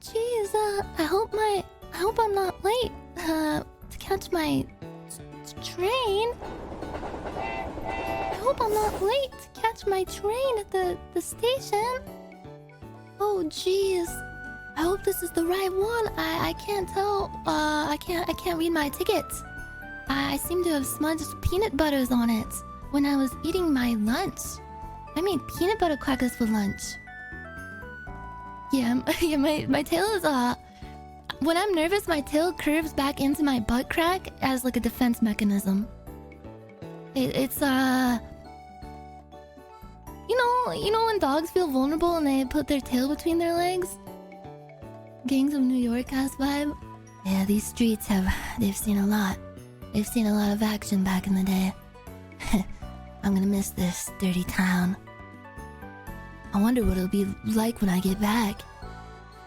jeez. I hope I'm not late. To catch my train. I hope I'm not late to catch my train at the station. Oh, jeez. I hope this is the right one. I can't tell. I can't read my tickets. I seem to have smudged peanut butters on it when I was eating my lunch. I made peanut butter crackers for lunch. Yeah, my tail is when I'm nervous, my tail curves back into my butt crack as like a defense mechanism. It's you know when dogs feel vulnerable and they put their tail between their legs? Gangs of New York ass vibe. Yeah, these streets they've seen a lot. They've seen a lot of action back in the day. I'm gonna miss this dirty town. I wonder what it'll be like when I get back.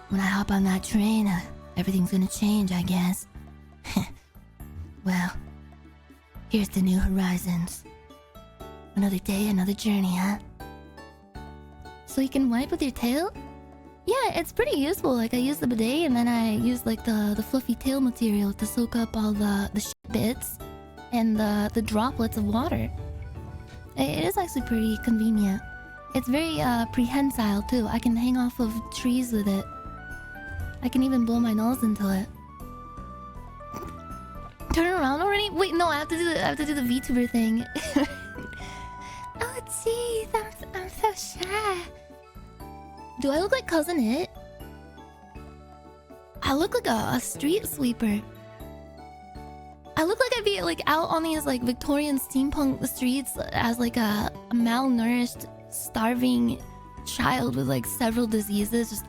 When I hop on that train, everything's gonna change, I guess. Well, here's the new horizons. Another day, another journey, huh? So you can wipe with your tail? Yeah, it's pretty useful. Like, I use the bidet and then I use like the fluffy tail material to soak up all the shit bits and the droplets of water. It is actually pretty convenient. It's very prehensile too. I can hang off of trees with it. I can even blow my nose into it. Turn around already? Wait, no, I have to do the VTuber thing. Oh, geez, I'm so shy. Do I look like Cousin It? I look like a street sweeper. I look like I'd be like out on these like Victorian steampunk streets as like a malnourished, starving child with like several diseases. Just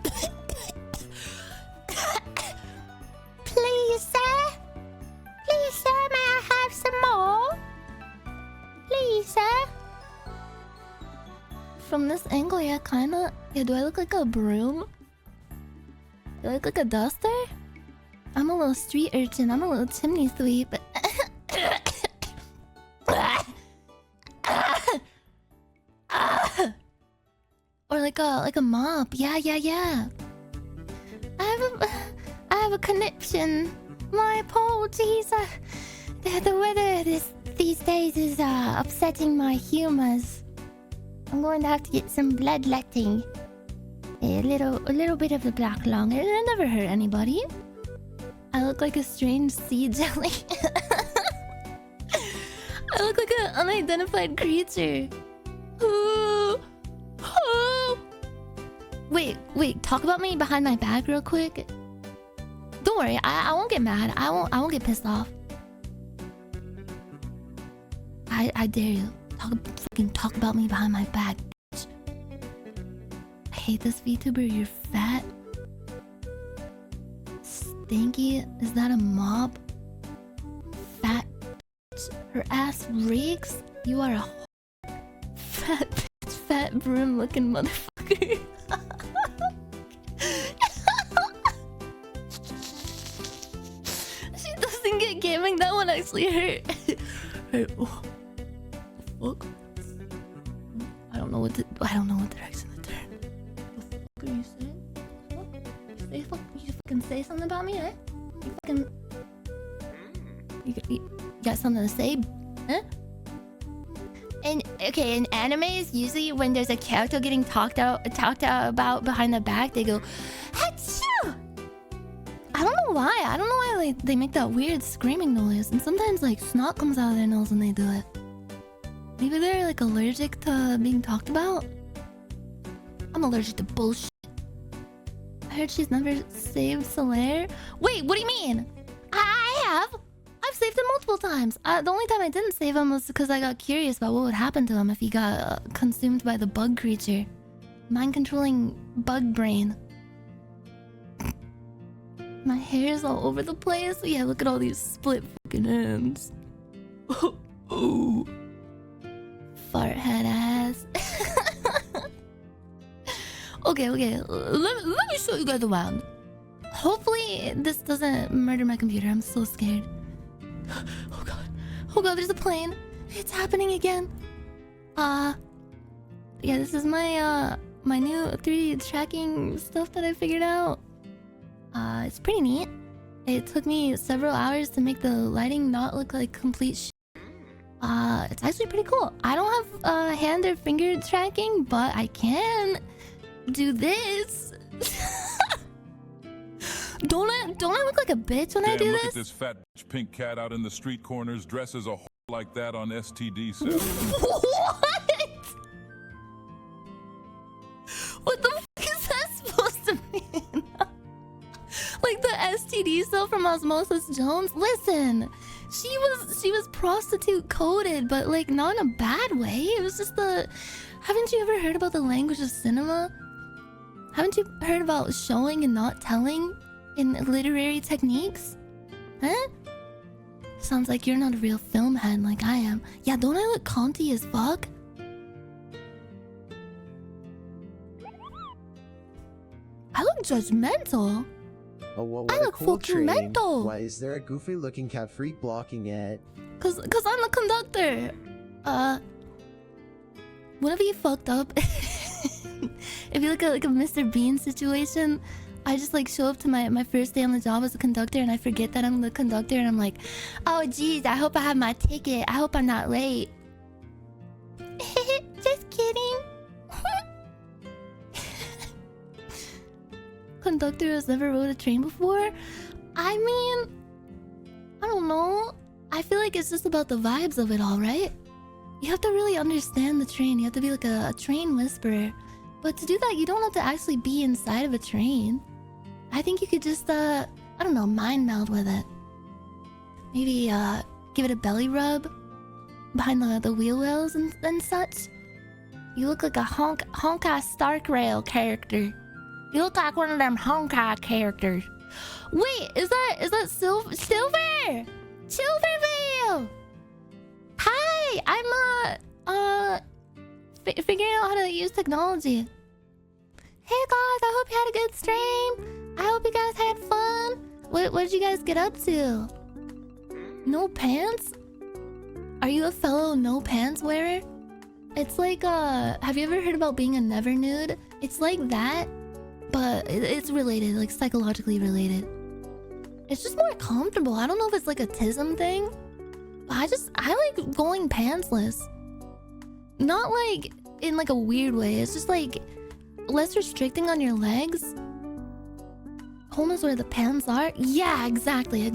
please, sir. Please, sir, may I have some more? Please, sir. From this angle, yeah, kinda. Yeah, do I look like a broom? Do I look like a duster? I'm a little street urchin. I'm a little chimney sweep. Or like a mop. Yeah. I have a conniption. My apologies. The weather these days is upsetting my humors. I'm going to have to get some bloodletting. A little bit of the black lung. It'll never hurt anybody. I look like a strange sea jelly. I look like an unidentified creature. Wait, talk about me behind my back real quick. Don't worry, I won't get mad. I won't get pissed off. I dare you. Talk about me behind my back, bitch. I hate this VTuber, you're fat. Stinky, is that a mob? Fat bitch. Her ass reeks. You are a fat bitch, fat broom looking motherfucker. She doesn't get gaming, that one actually hurt. Hey, oh. Fuck? I don't know what direction to turn. The fuck are you saying? You fucking say something about me, eh? You got something to say? Huh? And okay, in animes, usually when there's a character getting talked about behind the back, they go, Hachoo! I don't know why. I don't know why like they make that weird screaming noise, and sometimes like snot comes out of their nose when they do it. Maybe they're like allergic to being talked about. I'm allergic to bullshit. I heard she's never saved Solaire. Wait, what do you mean? I have. I've saved him multiple times. The only time I didn't save him was because I got curious about what would happen to him if he got consumed by the bug creature. Mind-controlling bug brain. My hair's all over the place. Yeah, look at all these split fucking ends. Oh. Fart head ass. Okay. Let me show you guys around. Hopefully this doesn't murder my computer. I'm so scared. Oh god, there's a plane. It's happening again. Yeah, this is my my new 3D tracking stuff that I figured out. It's pretty neat. It took me several hours to make the lighting not look like complete shit. It's actually pretty cool. I don't have hand or finger tracking, but I can do this. Don't I look like a bitch when I do look this? At this fat pink cat out in the street corners, dresses a like that on STD cell. What? What the fuck is that supposed to mean? Like the STD cell from Osmosis Jones? Listen, she was prostitute coded, but like not in a bad way. It was just the... Haven't you ever heard about the language of cinema? Haven't you heard about showing and not telling in literary techniques? Huh? Sounds like you're not a real film head like I am. Yeah, don't I look conty as fuck? I look judgmental. Oh, what I a look cool fucking train. mental. Why is there a goofy looking cat freak blocking it? Cause I'm the conductor. Wouldn't it be fucked up if you look at like a Mr. Bean situation? I just like show up to my first day on the job as a conductor and I forget that I'm the conductor and I'm like, oh geez, I hope I have my ticket. I hope I'm not late. Just kidding. Conductor has never rode a train before? I mean, I don't know. I feel like it's just about the vibes of it all, right? You have to really understand the train. You have to be like a train whisperer. But to do that, you don't have to actually be inside of a train. I think you could just, I don't know, mind meld with it. Maybe, give it a belly rub behind the wheel wells and such. You look like a honka Stark Rail character. You look like one of them honka characters. Wait, is that Silver? Silvervale! Hi, I'm, figuring out how to use technology. Hey guys, I hope you had a good stream. I hope you guys had fun. What did you guys get up to? No pants? Are you a fellow no pants wearer? It's like, have you ever heard about being a never nude? It's like that, but it's related, like psychologically related. It's just more comfortable. I don't know if it's like a tism thing, but I like going pantsless. Not like in like a weird way. It's just like less restricting on your legs. Home is where the pants are. Yeah, exactly.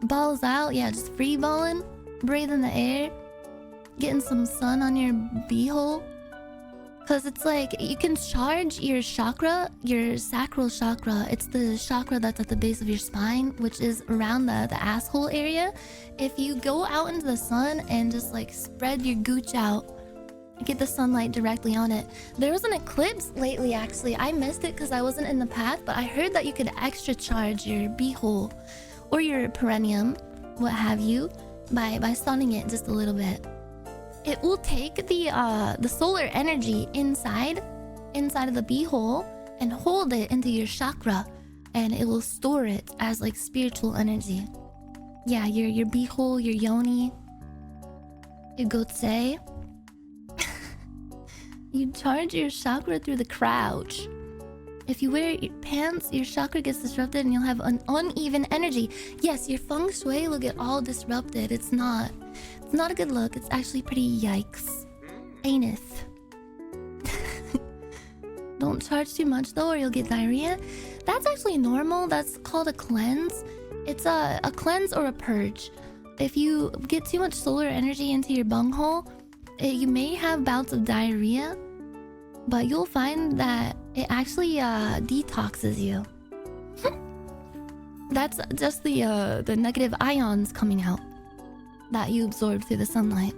Balls out. Yeah, just free balling. Breathe in the air. Getting some sun on your beehole. Because it's like you can charge your chakra, your sacral chakra. It's the chakra that's at the base of your spine, which is around the asshole area. If you go out into the sun and just like spread your gooch out, get the sunlight directly on it. There was an eclipse lately, actually. I missed it because I wasn't in the path, but I heard that you could extra charge your beehole or your perineum, what have you, by sunning it just a little bit. It will take the solar energy inside of the beehole and hold it into your chakra, and it will store it as like spiritual energy. Yeah, your beehole, your yoni, your gotse. You charge your chakra through the crouch. If you wear your pants, your chakra gets disrupted and you'll have an uneven energy. Yes, your feng shui will get all disrupted. It's not a good look. It's actually pretty yikes. Anus. Don't charge too much though or you'll get diarrhea. That's actually normal. That's called a cleanse. It's a cleanse or a purge. If you get too much solar energy into your bunghole, you may have bouts of diarrhea, but you'll find that it actually detoxes you. That's just the negative ions coming out that you absorb through the sunlight.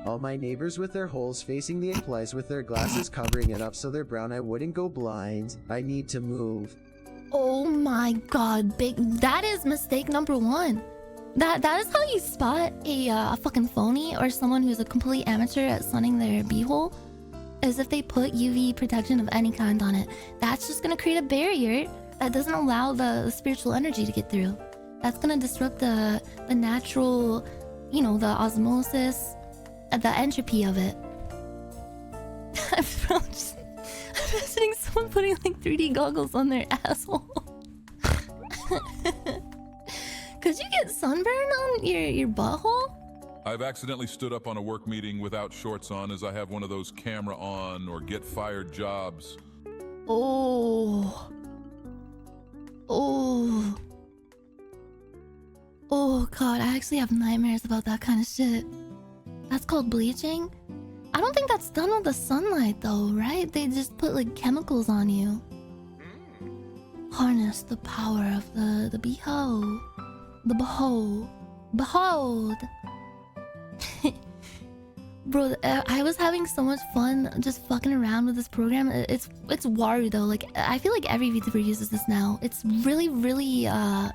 All my neighbors with their holes facing the implies with their glasses covering it up so their brown eye wouldn't go blind. I need to move. Oh my god, that is mistake number one. That is how you spot a fucking phony or someone who's a complete amateur at sunning their beehole, is if they put UV protection of any kind on it. That's just gonna create a barrier that doesn't allow the spiritual energy to get through. That's gonna disrupt the natural, you know, the osmosis the entropy of it. I'm imagining someone putting like 3D goggles on their asshole. Could you get sunburn on your butthole? I've accidentally stood up on a work meeting without shorts on, as I have one of those camera on or get fired jobs. Oh. Oh. Oh god, I actually have nightmares about that kind of shit. That's called bleaching? I don't think that's done with the sunlight though, right? They just put like chemicals on you. Harness the power of the behold. The behold. Behold! Bro, I was having so much fun just fucking around with this program. It's Waru though. Like, I feel like every VTuber uses this now. It's really, really, I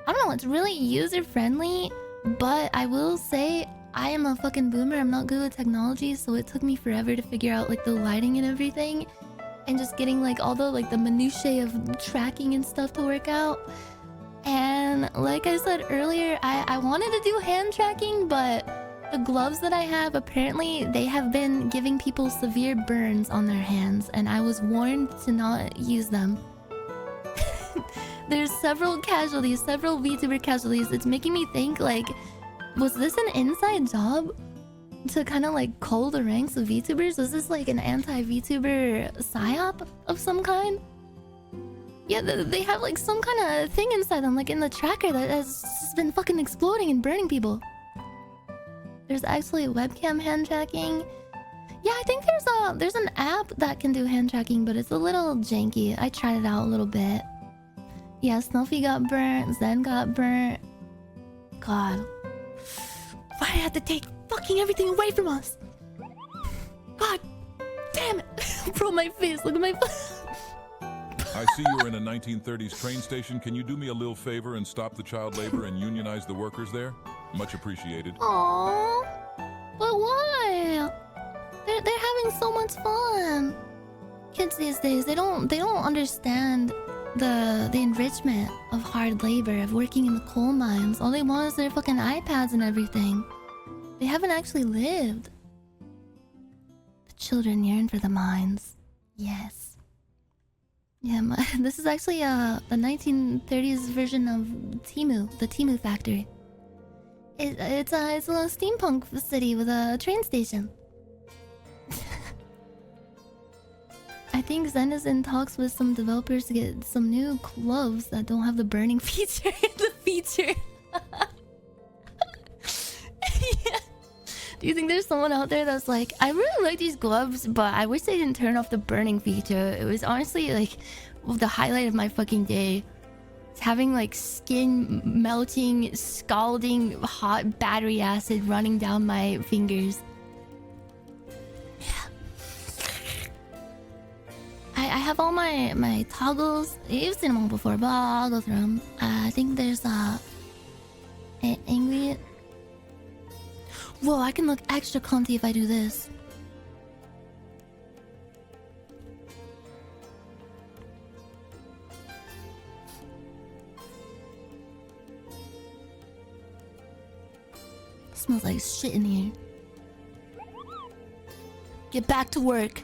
don't know, it's really user-friendly. But I will say, I am a fucking boomer. I'm not good with technology, so it took me forever to figure out like the lighting and everything. And just getting like all the minutiae of tracking and stuff to work out. And like I said earlier, I wanted to do hand tracking, but the gloves that I have, apparently they have been giving people severe burns on their hands, and I was warned to not use them. There's several casualties, several VTuber casualties. It's making me think, like, was this an inside job to kind of like cull the ranks of VTubers? Was this like an anti-VTuber psyop of some kind? Yeah, they have like some kind of thing inside them, like in the tracker, that has just been fucking exploding and burning people. There's actually webcam hand tracking. Yeah, I think there's an app that can do hand tracking, but it's a little janky. I tried it out a little bit. Yeah, Snuffy got burnt, Zen got burnt. God. Why do I have to take fucking everything away from us? God damn it. Bro, my face, look at my face. I see you're in a 1930s train station. Can you do me a little favor and stop the child labor and unionize the workers there? Much appreciated. Aww. But why? They're having so much fun. Kids these days, they don't understand the enrichment of hard labor, of working in the coal mines. All they want is their fucking iPads and everything. They haven't actually lived. The children yearn for the mines. Yes. Yeah, this is actually the 1930s version of Timu, the Timu factory. It's a little steampunk city with a train station. I think Zen is in talks with some developers to get some new gloves that don't have the burning feature in the feature. Yeah. Do you think there's someone out there that's like, I really like these gloves, but I wish they didn't turn off the burning feature. It was honestly like the highlight of my fucking day. Having like skin melting, scalding hot battery acid running down my fingers. Yeah. I have all my toggles. You've seen them all before, but I'll go through them. I think there's angry. Whoa, I can look extra cunty if I do this. Smells like shit in here. Get back to work.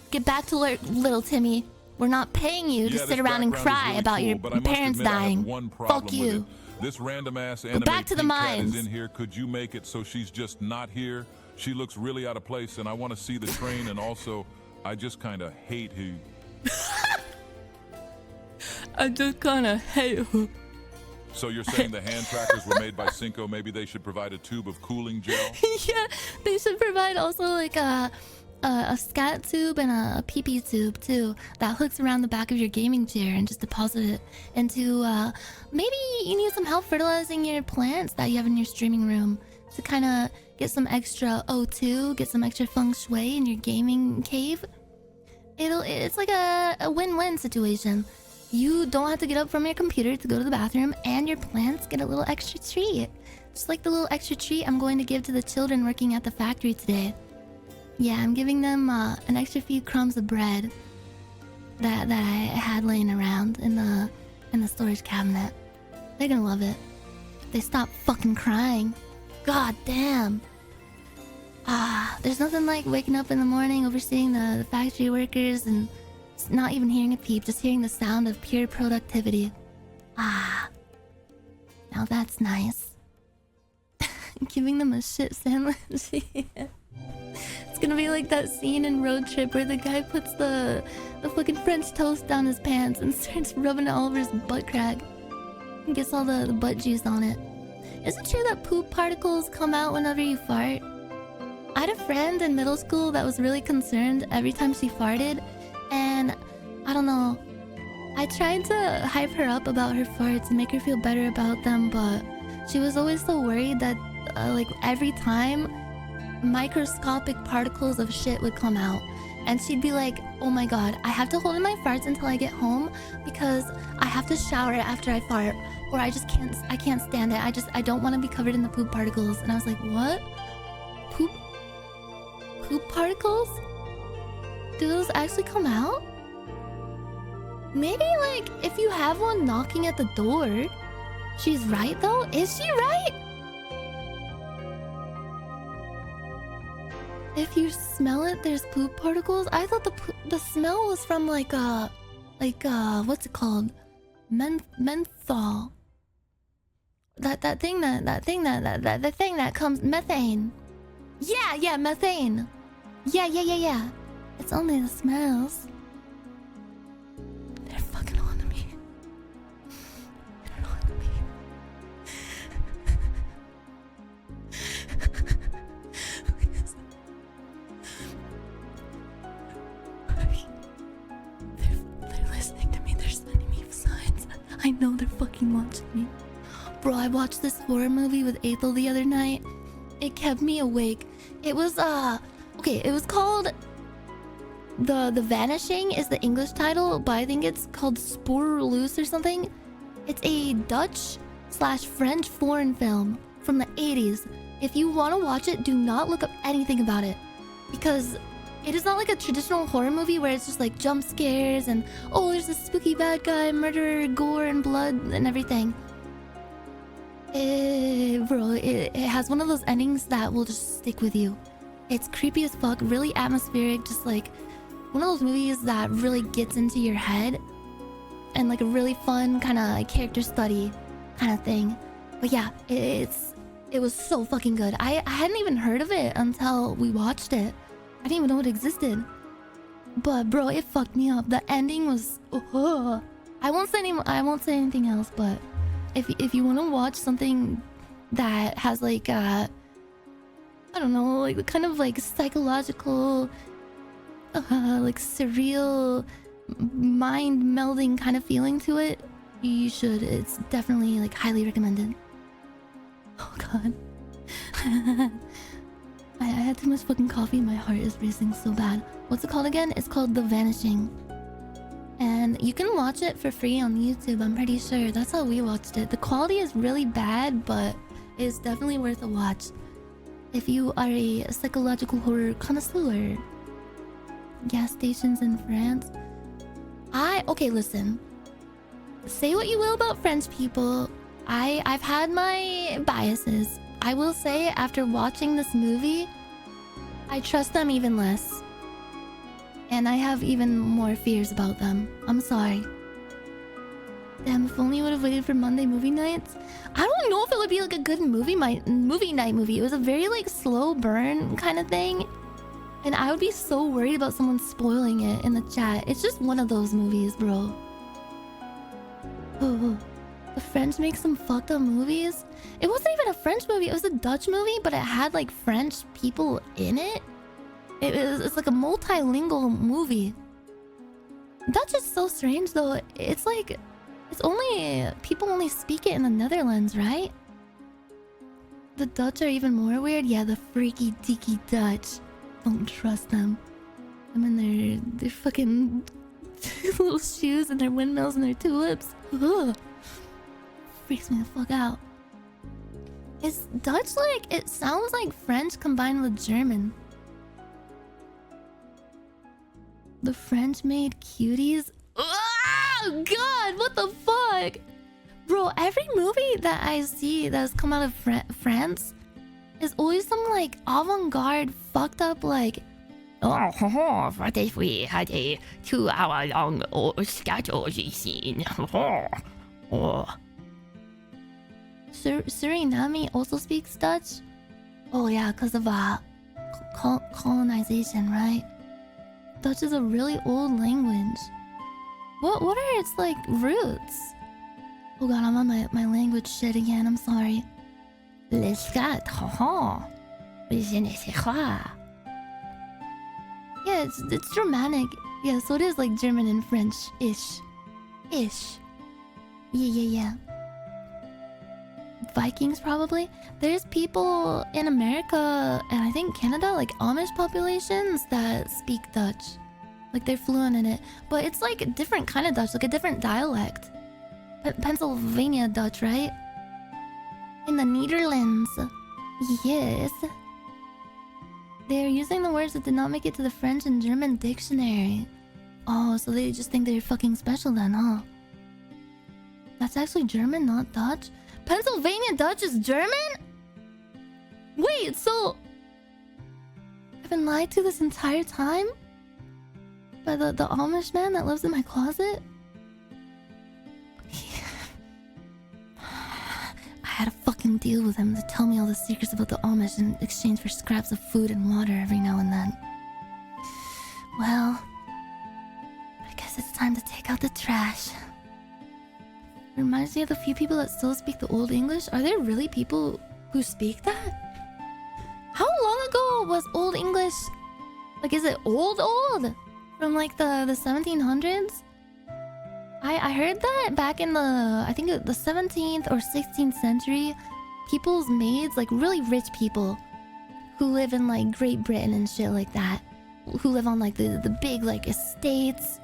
Get back to work, little Timmy. We're not paying you to sit around and cry about your parents dying. Fuck you. This random ass anime back to the mines. Is in here. Could you make it so she's just not here? She looks really out of place, and I want to see the train. And also, I just kind of hate who. I just kind of hate who. So you're saying the hand trackers were made by Cinco? Maybe they should provide a tube of cooling gel? Yeah, they should provide also like a scat tube and a pee-pee tube too that hooks around the back of your gaming chair and just deposit it into maybe you need some help fertilizing your plants that you have in your streaming room to kind of get some extra O2, get some extra feng shui in your gaming cave. It's like a win-win situation. You don't have to get up from your computer to go to the bathroom, and your plants get a little extra treat. Just like the little extra treat I'm going to give to the children working at the factory today. Yeah, I'm giving them an extra few crumbs of bread that I had laying around in the storage cabinet. They're gonna love it. They stop fucking crying. God damn. There's nothing like waking up in the morning, overseeing the factory workers, and not even hearing a peep, just hearing the sound of pure productivity. Ah, now that's nice. Giving them a shit sandwich. It's gonna be like that scene in Road Trip where the guy puts the fucking French toast down his pants and starts rubbing it all over his butt crack. And gets all the butt juice on it. Is it true that poop particles come out whenever you fart? I had a friend in middle school that was really concerned every time she farted, and I don't know. I tried to hype her up about her farts and make her feel better about them, but she was always so worried that like every time microscopic particles of shit would come out, and she'd be like, oh my god, I have to hold in my farts until I get home because I have to shower after I fart, or I can't stand it. I don't want to be covered in the poop particles. And I was like, what? Poop particles? Do those actually come out? Maybe like if you have one knocking at the door. She's right though? Is she right? If you smell it, there's poop particles. I thought the smell was from like what's it called? Menthol. The thing that comes, methane. Yeah, methane. Yeah. It's only the smells. They're fucking on to me. They're on to me. Please. They're listening to me. They're sending me signs. I know they're fucking watching me. Bro, I watched this horror movie with Ethel the other night. It kept me awake. It was okay, it was called The Vanishing is the English title, but I think it's called Spoor Loose or something. It's a Dutch/French foreign film from the 80s. If you want to watch it, do not look up anything about it, because it is not like a traditional horror movie where it's just like jump scares and oh, there's a spooky bad guy, murder, gore, and blood and everything. Bro, it has one of those endings that will just stick with you. It's creepy as fuck, really atmospheric, just like one of those movies that really gets into your head, and like a really fun kind of character study kind of thing. But yeah, it was so fucking good. I hadn't even heard of it until we watched it. I didn't even know it existed. But bro, it fucked me up. The ending was I won't say anything else, but if you want to watch something that has like I don't know, like kind of like psychological like surreal mind melding kind of feeling to it, you should. It's definitely like highly recommended. Oh god. I had too much fucking coffee. My heart is racing so bad. What's it called again? It's called The Vanishing. And you can watch it for free on YouTube, I'm pretty sure. That's how we watched it. The quality is really bad, but it's definitely worth a watch if you are a psychological horror connoisseur. Gas stations in France. Okay, listen. Say what you will about French people. I've had my biases. I will say, after watching this movie, I trust them even less. And I have even more fears about them. I'm sorry. Damn, if only you would have waited for Monday movie nights. I don't know if it would be like a good movie night movie. It was a very like slow burn kind of thing. And I would be so worried about someone spoiling it in the chat. It's just one of those movies, bro. Oh, the French make some fucked up movies. It wasn't even a French movie. It was a Dutch movie, but it had like French people in it. It's like a multilingual movie. Dutch is so strange though. It's like people only speak it in the Netherlands, right? The Dutch are even more weird. Yeah, the freaky deaky Dutch. Don't trust them. I'm in their fucking little shoes and their windmills and their tulips. Ugh. Freaks me the fuck out. Is Dutch like, it sounds like French combined with German. The French made cuties. Oh god, what the fuck? Bro, every movie that I see that's come out of France, is always some like avant-garde, fucked up like. Oh, what if we had a 2-hour-long schedule scene? Oh. Suriname also speaks Dutch? Oh yeah, because of colonization, right? Dutch is a really old language. What are its like roots? Oh god, I'm on my language shit again, I'm sorry. Le scat, je ne sais quoi. Yeah, it's Germanic. Yeah, so it is like German and French-ish. Yeah. Vikings probably. There's people in America and I think Canada, like Amish populations that speak Dutch. Like they're fluent in it. But it's like a different kind of Dutch, like a different dialect. Pennsylvania Dutch, right? In the Netherlands. Yes. They're using the words that did not make it to the French and German dictionary. Oh, so they just think they're fucking special then, huh? That's actually German, not Dutch? Pennsylvania Dutch is German? Wait, so... I've been lied to this entire time? By the Amish man that lives in my closet? I had to fucking deal with him to tell me all the secrets about the Amish in exchange for scraps of food and water every now and then. Well, I guess it's time to take out the trash. Reminds me of the few people that still speak the Old English. Are there really people who speak that? How long ago was Old English? Like, is it old? From like the 1700s? I heard that back in the, I think the 17th or 16th century, people's maids, like really rich people who live in like Great Britain and shit like that, who live on like the big like estates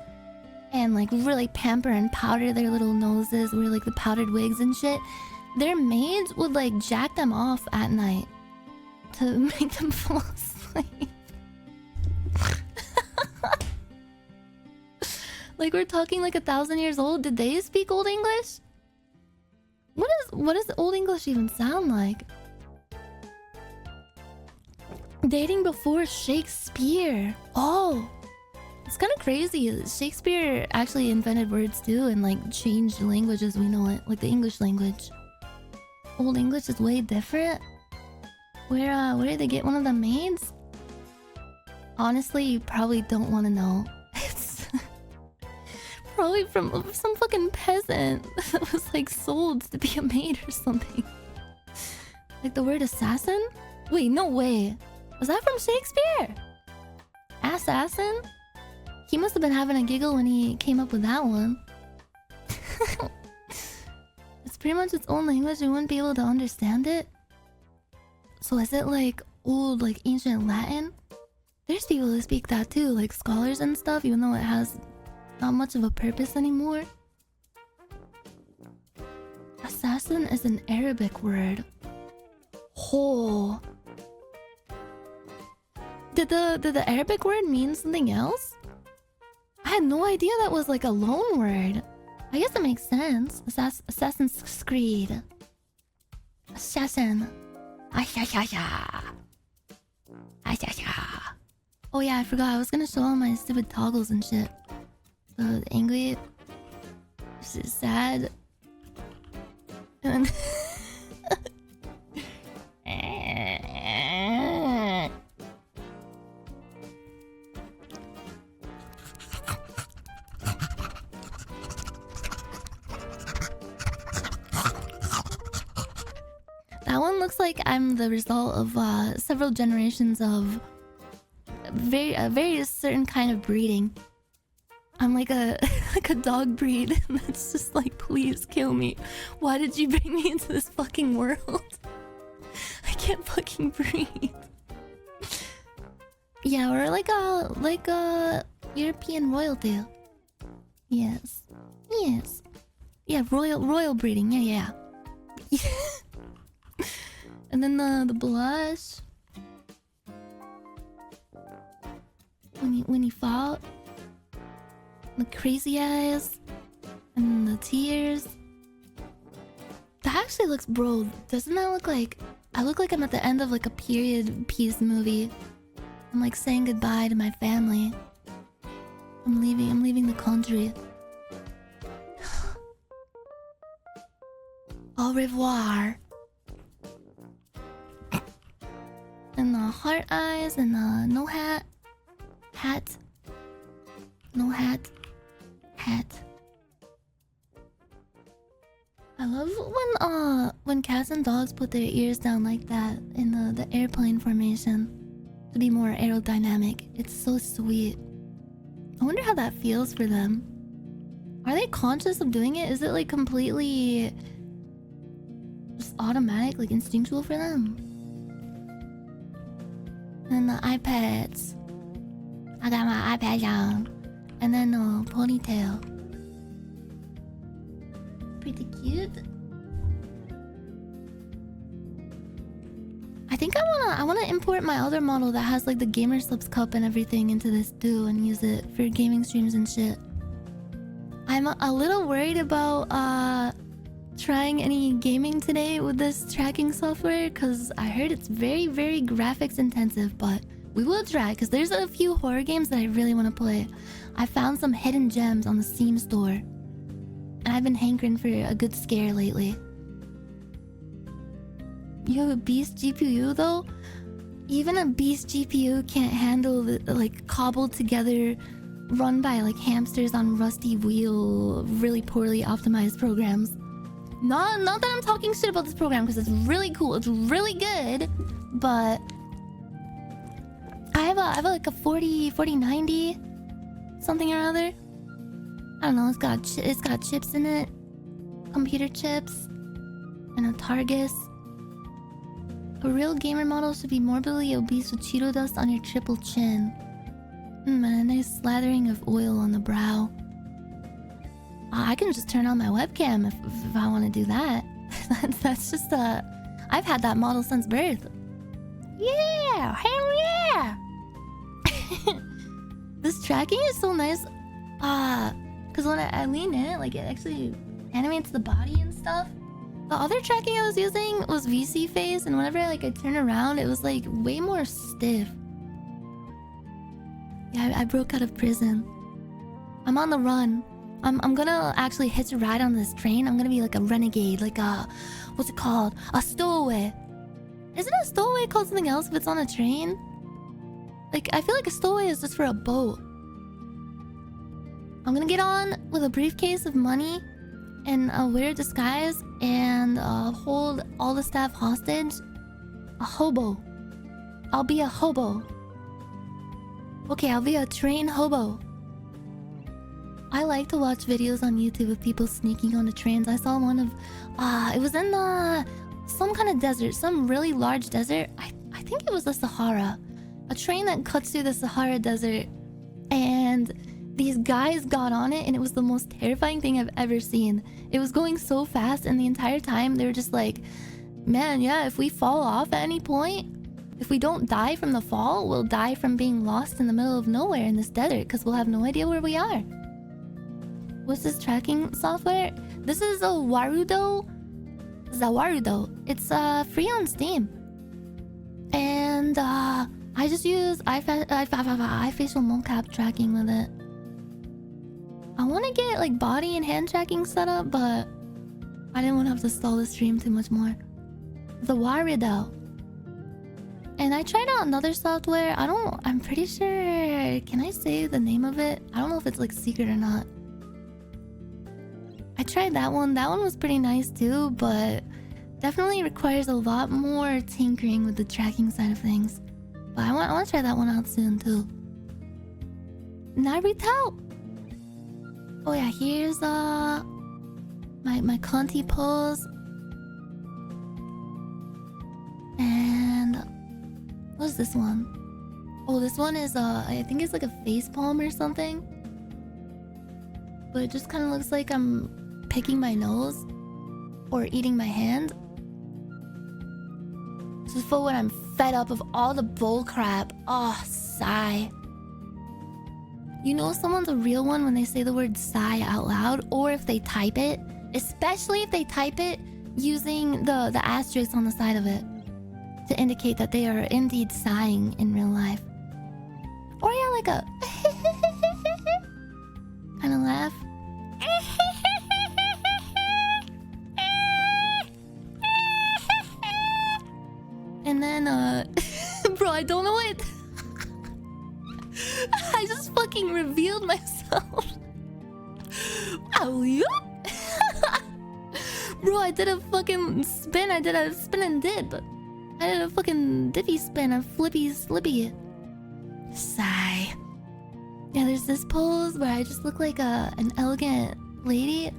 and like really pamper and powder their little noses, wear like the powdered wigs and shit, their maids would like jack them off at night to make them fall asleep. Like we're talking like 1,000 years old. Did they speak Old English? What does Old English even sound like? Dating before Shakespeare. Oh, it's kind of crazy. Shakespeare actually invented words too and like changed the language as we know it, like the English language. Old English is way different. Where did they get one of the maids? Honestly, you probably don't want to know. Probably from some fucking peasant that was like sold to be a maid or something. Like the word assassin? Wait, no way. Was that from Shakespeare? Assassin? He must have been having a giggle when he came up with that one. It's pretty much its own language. We wouldn't be able to understand it. So is it like old, like ancient Latin? There's people who speak that too, like scholars and stuff, even though it has not much of a purpose anymore. Assassin is an Arabic word. Oh. Did the Arabic word mean something else? I had no idea that was like a loan word. I guess it makes sense. Assassin's Creed. Assassin. Oh yeah, I forgot. I was gonna show all my stupid toggles and shit. So angry, sad, and that one looks like I'm the result of several generations of a very certain kind of breeding. I'm like a like a dog breed that's just like, please kill me. Why did you bring me into this fucking world? I can't fucking breathe. Yeah, or like a European royalty. Yes. Yeah, royal breeding. Yeah. And then the blush. When he fought. The crazy eyes and the tears. That actually looks, bro, doesn't that look like I look like I'm at the end of like a period piece movie. I'm like saying goodbye to my family. I'm leaving the country. Au revoir. And the heart eyes and no hat. Hat. No hat. Hat. I love when cats and dogs put their ears down like that in the airplane formation to be more aerodynamic. It's so sweet. I wonder how that feels for them. Are they conscious of doing it? Is it like completely just automatic, like instinctual for them? And the iPads. I got my iPad on. And then ponytail. Pretty cute. I think I wanna import my other model that has like the Gamer Subs cup and everything into this too and use it for gaming streams and shit. I'm a little worried about trying any gaming today with this tracking software because I heard it's very, very graphics intensive, but we will try because there's a few horror games that I really want to play. I found some hidden gems on the Steam store and I've been hankering for a good scare lately. You have a beast GPU though? Even a beast GPU can't handle the like cobbled together, run by like hamsters on rusty wheel, really poorly optimized programs. Not that I'm talking shit about this program because it's really cool, it's really good, but I have like a 4090 something or other. I don't know. It's got chips in it, computer chips, and a Targus. A real gamer model should be morbidly obese with Cheeto dust on your triple chin. And a nice slathering of oil on the brow. I can just turn on my webcam if I want to do that. That's just I've had that model since birth. Yeah, hell yeah! This tracking is so nice. Because when I lean in, like it actually animates the body and stuff. The other tracking I was using was VC phase, and whenever I turn around, it was like way more stiff. Yeah, I broke out of prison. I'm on the run. I'm gonna actually hitch a ride on this train. I'm gonna be like a renegade, like a what's it called? A stowaway. Isn't a stowaway called something else if it's on a train? Like I feel like a stowaway is just for a boat. I'm gonna get on with a briefcase of money and a weird disguise and hold all the staff hostage. A hobo. I'll be a hobo. Okay, I'll be a train hobo. I like to watch videos on YouTube of people sneaking onto trains. I saw one of... it was in some kind of desert. Some really large desert. I think it was the Sahara. A train that cuts through the Sahara Desert. And these guys got on it and it was the most terrifying thing I've ever seen. It was going so fast and the entire time they were just like, man, yeah, if we fall off at any point, if we don't die from the fall, we'll die from being lost in the middle of nowhere in this desert because we'll have no idea where we are. What's this tracking software? This is a Warudo. Zawarudo. It's free on Steam. And I just use iFacial mocap tracking with it. I want to get like body and hand tracking set up, but I didn't want to have to stall the stream too much more. The Warudo. And I tried out another software. I'm pretty sure... Can I say the name of it? I don't know if it's like secret or not. I tried that one. That one was pretty nice too, but definitely requires a lot more tinkering with the tracking side of things. But I want to try that one out soon too. Naruto! Oh yeah, here's my Conti pose. And what's this one? Oh, this one is I think it's like a face palm or something. But it just kind of looks like I'm picking my nose or eating my hand. This is for when I'm fed up of all the bull crap. Oh, sigh. You know someone's a real one when they say the word sigh out loud, or if they type it, especially if they type it using the asterisk on the side of it. to indicate that they are indeed sighing in real life. Or yeah, like a kind of laugh. And then, bro, I don't know it. I just fucking revealed myself. Alley-oop. Bro, I did a fucking spin. I did a spin and dip. I did a fucking dippy spin, a flippy slippy. Sigh. Yeah, there's this pose where I just look like an elegant lady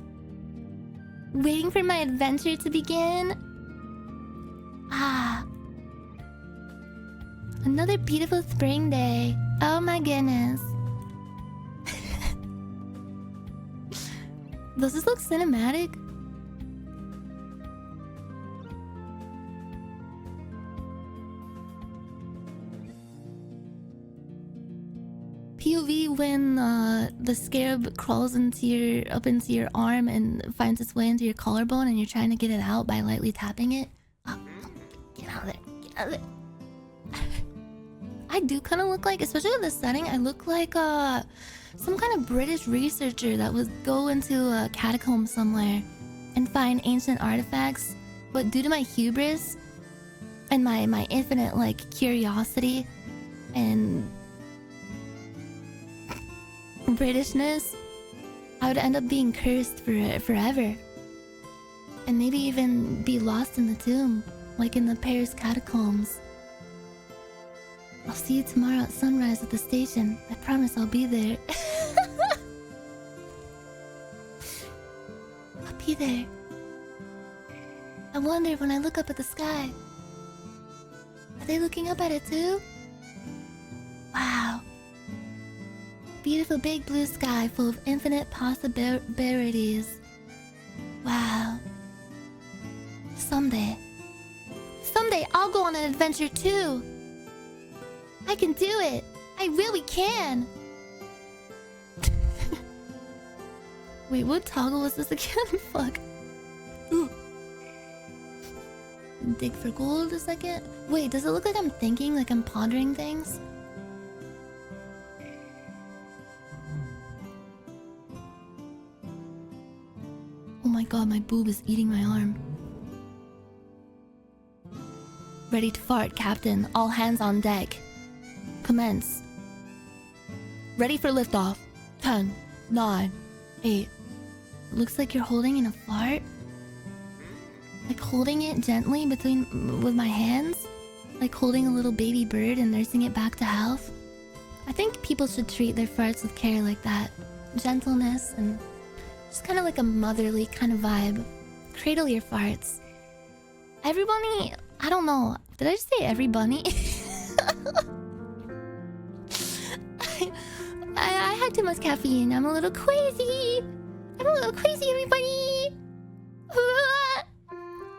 waiting for my adventure to begin. Ah. Another beautiful spring day. Oh my goodness. Does this look cinematic? POV when the scarab crawls up into your arm and finds its way into your collarbone and you're trying to get it out by lightly tapping it. Oh, get out of there. Get out of there. I do kind of look like, especially in this setting, I look like some kind of British researcher that would go into a catacomb somewhere and find ancient artifacts. But due to my hubris and my infinite like curiosity and Britishness, I would end up being cursed forever. And maybe even be lost in the tomb, like in the Paris catacombs. I'll see you tomorrow at sunrise at the station. I promise I'll be there. I'll be there. I wonder when I look up at the sky. Are they looking up at it too? Wow. Beautiful big blue sky full of infinite possibilities. Wow. Someday I'll go on an adventure too. I can do it. I really can. Wait, what toggle was this again? Fuck. Ooh. Dig for gold a second. Wait, does it look like I'm thinking, like I'm pondering things? Oh my god, my boob is eating my arm. Ready to fart, Captain. All hands on deck. Commence. Ready for liftoff. 10, 9, 8. Looks like you're holding in a fart. Like holding it gently with my hands. Like holding a little baby bird and nursing it back to health. I think people should treat their farts with care like that. Gentleness and just kind of like a motherly kind of vibe. Cradle your farts. Everybody, I don't know. Did I just say everybody? I had too much caffeine. I'm a little crazy.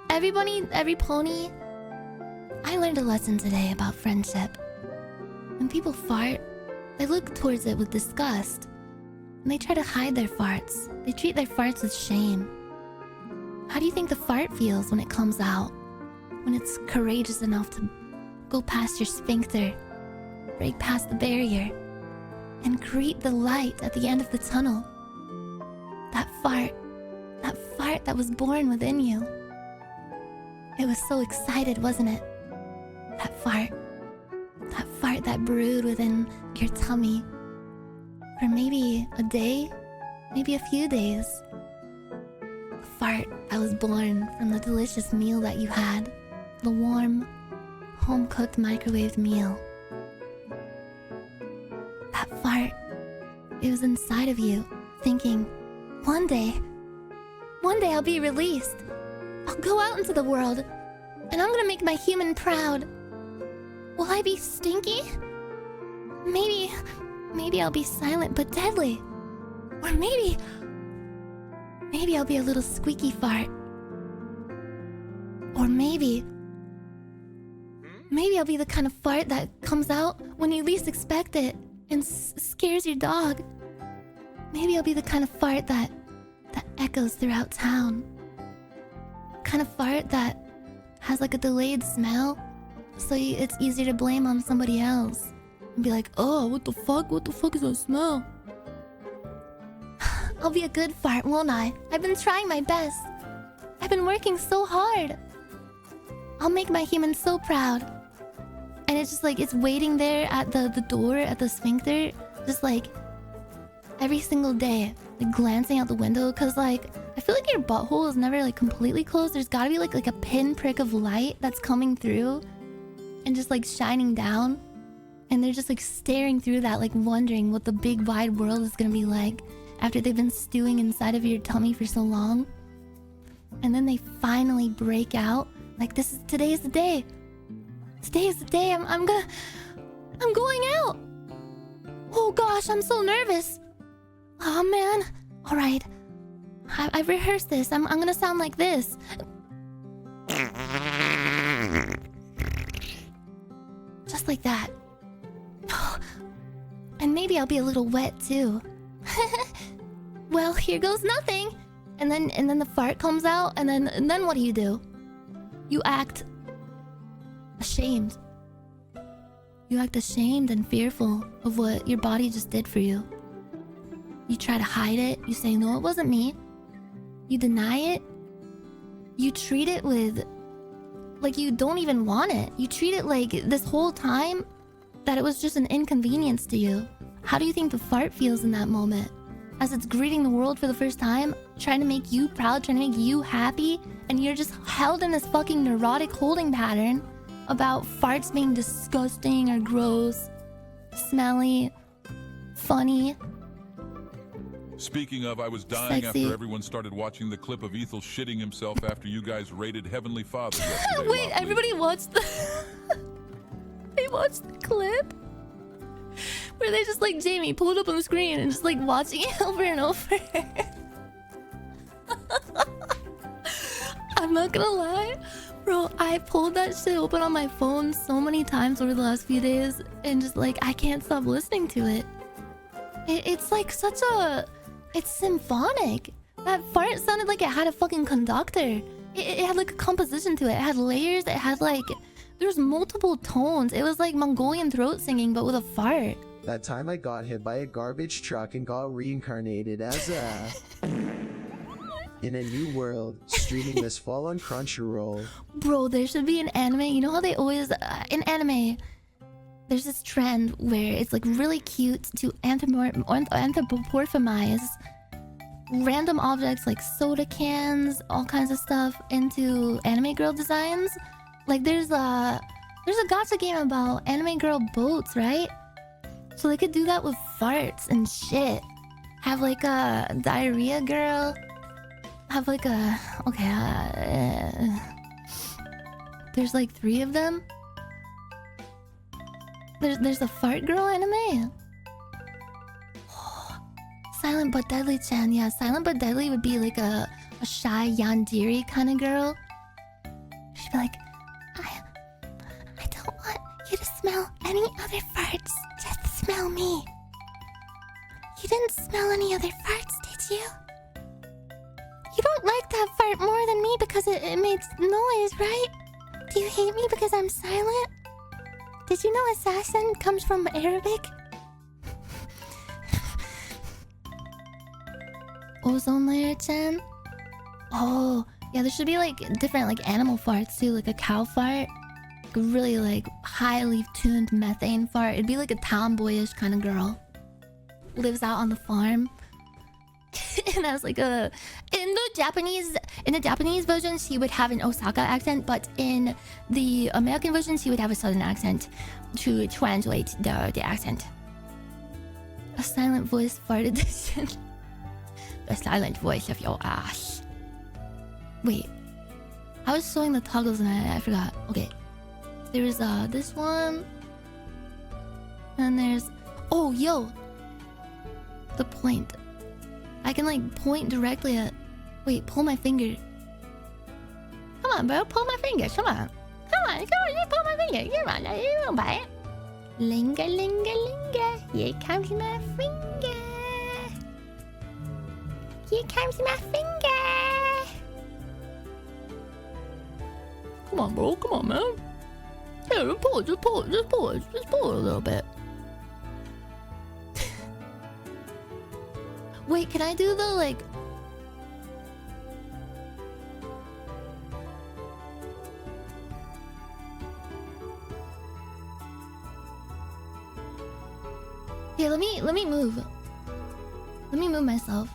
Everybody. Every pony. I learned a lesson today about friendship. When people fart, they look towards it with disgust. And they try to hide their farts. They treat their farts with shame. How do you think the fart feels when it comes out? When it's courageous enough to go past your sphincter, break past the barrier, and greet the light at the end of the tunnel. That fart that was born within you. It was so excited, wasn't it? That fart that brewed within your tummy for maybe a day, maybe a few days. A fart that was born from the delicious meal that you had, the warm, home-cooked microwaved meal. That fart, it was inside of you, thinking, one day I'll be released. I'll go out into the world, and I'm gonna make my human proud. Will I be stinky? Maybe I'll be silent but deadly. Or maybe I'll be a little squeaky fart. Or maybe I'll be the kind of fart that comes out when you least expect it and scares your dog. Maybe I'll be the kind of fart that echoes throughout town. Kind of fart that has like a delayed smell So it's easier to blame on somebody else. And be like, oh, what the fuck? What the fuck is that smell? I'll be a good fart, won't I? I've been trying my best. I've been working so hard. I'll make my human so proud. And it's just like, it's waiting there at the door, at the sphincter. Just like, every single day. Like, glancing out the window. Because, like, I feel like your butthole is never, like, completely closed. There's gotta be, like a pinprick of light that's coming through. And just, like, shining down. And they're just, like, staring through that, like, wondering what the big wide world is gonna be like. After they've been stewing inside of your tummy for so long. And then they finally break out. Like, today is the day. Today is the day. I'm going out. Oh gosh, I'm so nervous. Oh man. All right. I've rehearsed this. I'm gonna sound like this. Just like that. And maybe I'll be a little wet too. Well, here goes nothing. And then the fart comes out, and then what do? You act ashamed. You act ashamed and fearful of what your body just did for you. You try to hide it. You say, no, it wasn't me. You deny it. You treat it with... like you don't even want it. You treat it like this whole time that it was just an inconvenience to you. How do you think the fart feels in that moment? As it's greeting the world for the first time, trying to make you proud, trying to make you happy, and you're just held in this fucking neurotic holding pattern about farts being disgusting or gross, smelly, funny. Speaking of, I was dying Sexy. after everyone started watching the clip of Ethel shitting himself after you guys rated Heavenly Father yesterday. Wait, everybody watched the... They watched the clip? Where they just like, Jamie, pull it up on the screen and just like watching it over and over. I'm not gonna lie. Bro, I pulled that shit open on my phone so many times over the last few days. And just like, I can't stop listening to it. It's like such a... It's symphonic. That fart sounded like it had a fucking conductor. It had like a composition to it. It had layers. It had like... There's multiple tones. It was like Mongolian throat singing, but with a fart. That time I got hit by a garbage truck and got reincarnated as a... in a new world, streaming this fall on Crunchyroll. Bro, there should be an anime. You know how they always... in anime, there's this trend where it's like really cute to anthropomorphize random objects like soda cans, all kinds of stuff into anime girl designs. Like there's a gacha game about anime girl boats, right? So they could do that with farts and shit. Have like a diarrhea girl. Have like a... Okay, there's like 3 of them. There's a fart girl anime. Silent but Deadly Chan. Yeah, Silent but Deadly would be like a shy yandere kind of girl. She'd be like, I don't want you to smell any other farts. Just smell me. You didn't smell any other farts, did you? You don't like that fart more than me because it makes noise, right? Do you hate me because I'm silent? Did you know assassin comes from Arabic? Ozone layer, Chen? Oh, yeah, there should be like different like animal farts too, like a cow fart. Like a really like highly tuned methane fart. It'd be like a tomboyish kind of lives out on the farm. And has like a... In the Japanese version, she would have an Osaka accent, but in the American version, she would have a southern accent to translate the accent. A silent voice fart edition. The silent voice of your ass. Wait. I was showing the toggles and I forgot. Okay. There's this one. And there's... Oh, yo! The point. I can like point directly at... Wait, pull my finger. Come on, bro, pull my finger. Come on, you pull my finger. Come on, you won't bite. Linger, linger, linger. Here comes my finger. Here comes my finger. Come on, bro. Come on, man. Yeah, just pull it a little bit. Wait, can I do the like? Here, let me move. Let me move myself.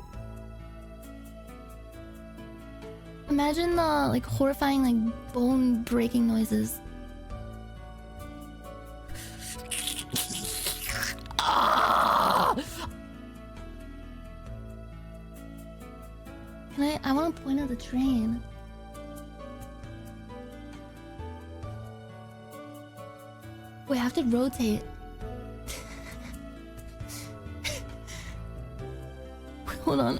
Imagine the like horrifying like bone breaking noises. Ah! Can I want to point at the train. Wait, I have to rotate. Hold on.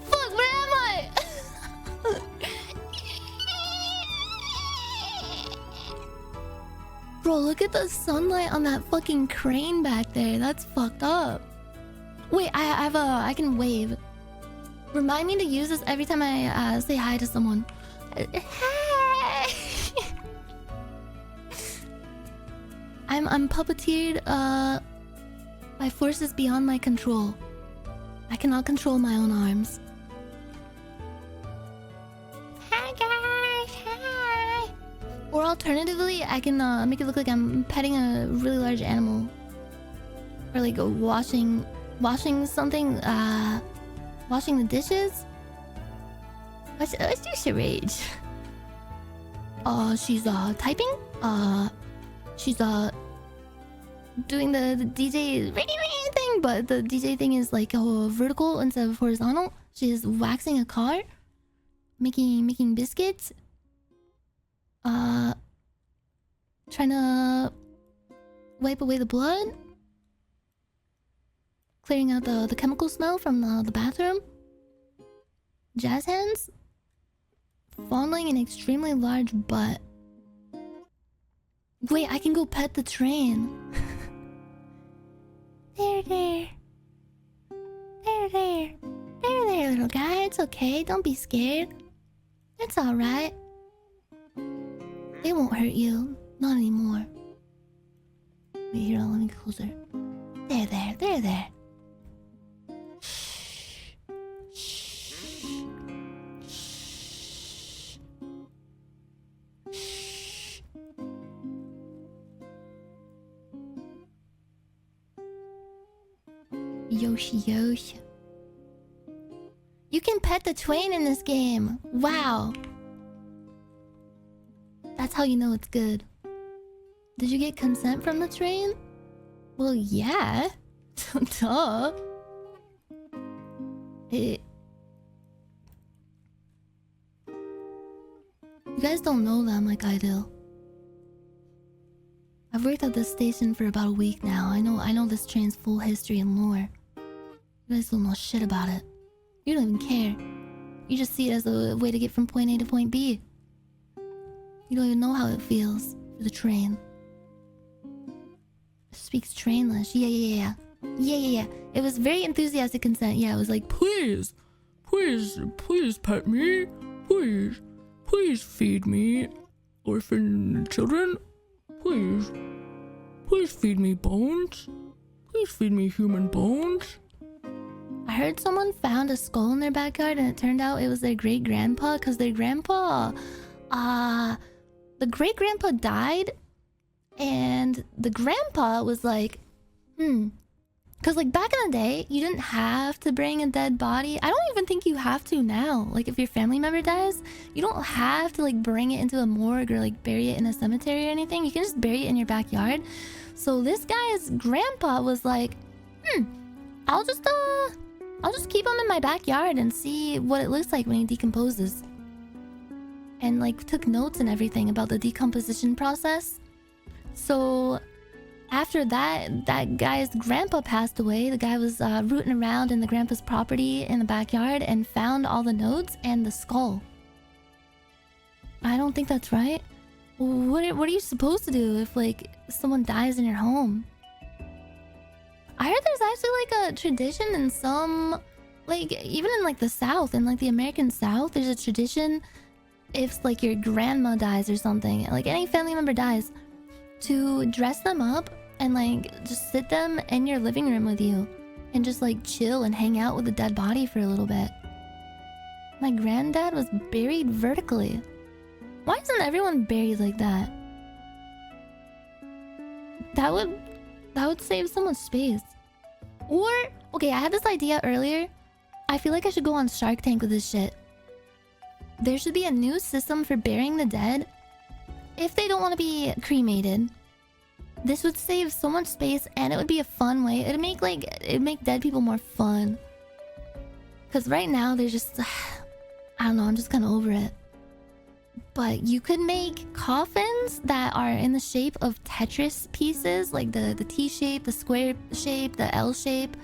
Fuck, where am I? Bro, look at the sunlight on that fucking crane back there. That's fucked up. Wait, I can wave. Remind me to use this every time I say hi to someone. Hey! I'm puppeteered by forces beyond my control. I cannot control my own arms. Hi guys, hi. Or alternatively, I can make it look like I'm petting a really large animal, or like washing something, washing the dishes. Let's do charade. She's typing. She's doing the DJ thing, but the DJ thing is like vertical instead of horizontal. She's waxing a car, making biscuits. Trying to wipe away the blood. Clearing out the chemical smell from the bathroom. Jazz hands. Fondling an extremely large butt. Wait, I can go pet the train. There, little guy. It's okay. Don't be scared. It's alright. They won't hurt you. Not anymore. Wait, here, let me get closer. There. Yoshi. You can pet the train in this game. Wow. That's how you know it's good. Did you get consent from the train? Well, yeah. Duh. You guys don't know them like I do. I've worked at this station for about a week now. I know this train's full history and lore. You guys don't know shit about it. You don't even care. You just see it as a way to get from point A to point B. You don't even know how it feels for the train. It speaks trainlish. Yeah. It was very enthusiastic consent. Yeah, it was like, please pet me. Please feed me, orphan children. Please feed me bones. Please feed me human bones. I heard someone found a skull in their backyard and it turned out it was their great-grandpa, because their grandpa, the great-grandpa died, and the grandpa was like, because like back in the day, you didn't have to bring a dead body. I don't even think you have to now. Like if your family member dies, you don't have to like bring it into a morgue or like bury it in a cemetery or anything. You can just bury it in your backyard. So this guy's grandpa was like, I'll just keep him in my backyard and see what it looks like when he decomposes. And like took notes and everything about the decomposition process. So after that guy's grandpa passed away. The guy was rooting around in the grandpa's property in the backyard and found all the notes and the skull. I don't think that's right. what are you supposed to do if like someone dies in your home? I heard there's actually like a tradition in some, like even in like the South, in like the American South, there's a tradition if like your grandma dies or something, like any family member dies, to dress them up and like just sit them in your living room with you and just like chill and hang out with the dead body for a little bit. My granddad was buried vertically. Why isn't everyone buried like that? That would save so much space. Or, okay, I had this idea earlier. I feel like I should go on Shark Tank with this shit. There should be a new system for burying the dead if they don't want to be cremated. This would save so much space and it would be a fun way. It'd make dead people more fun. Cause right now they're just I don't know, I'm just kinda over it. But you could make coffins that are in the shape of Tetris pieces, like the T shape, the square shape, the L shape.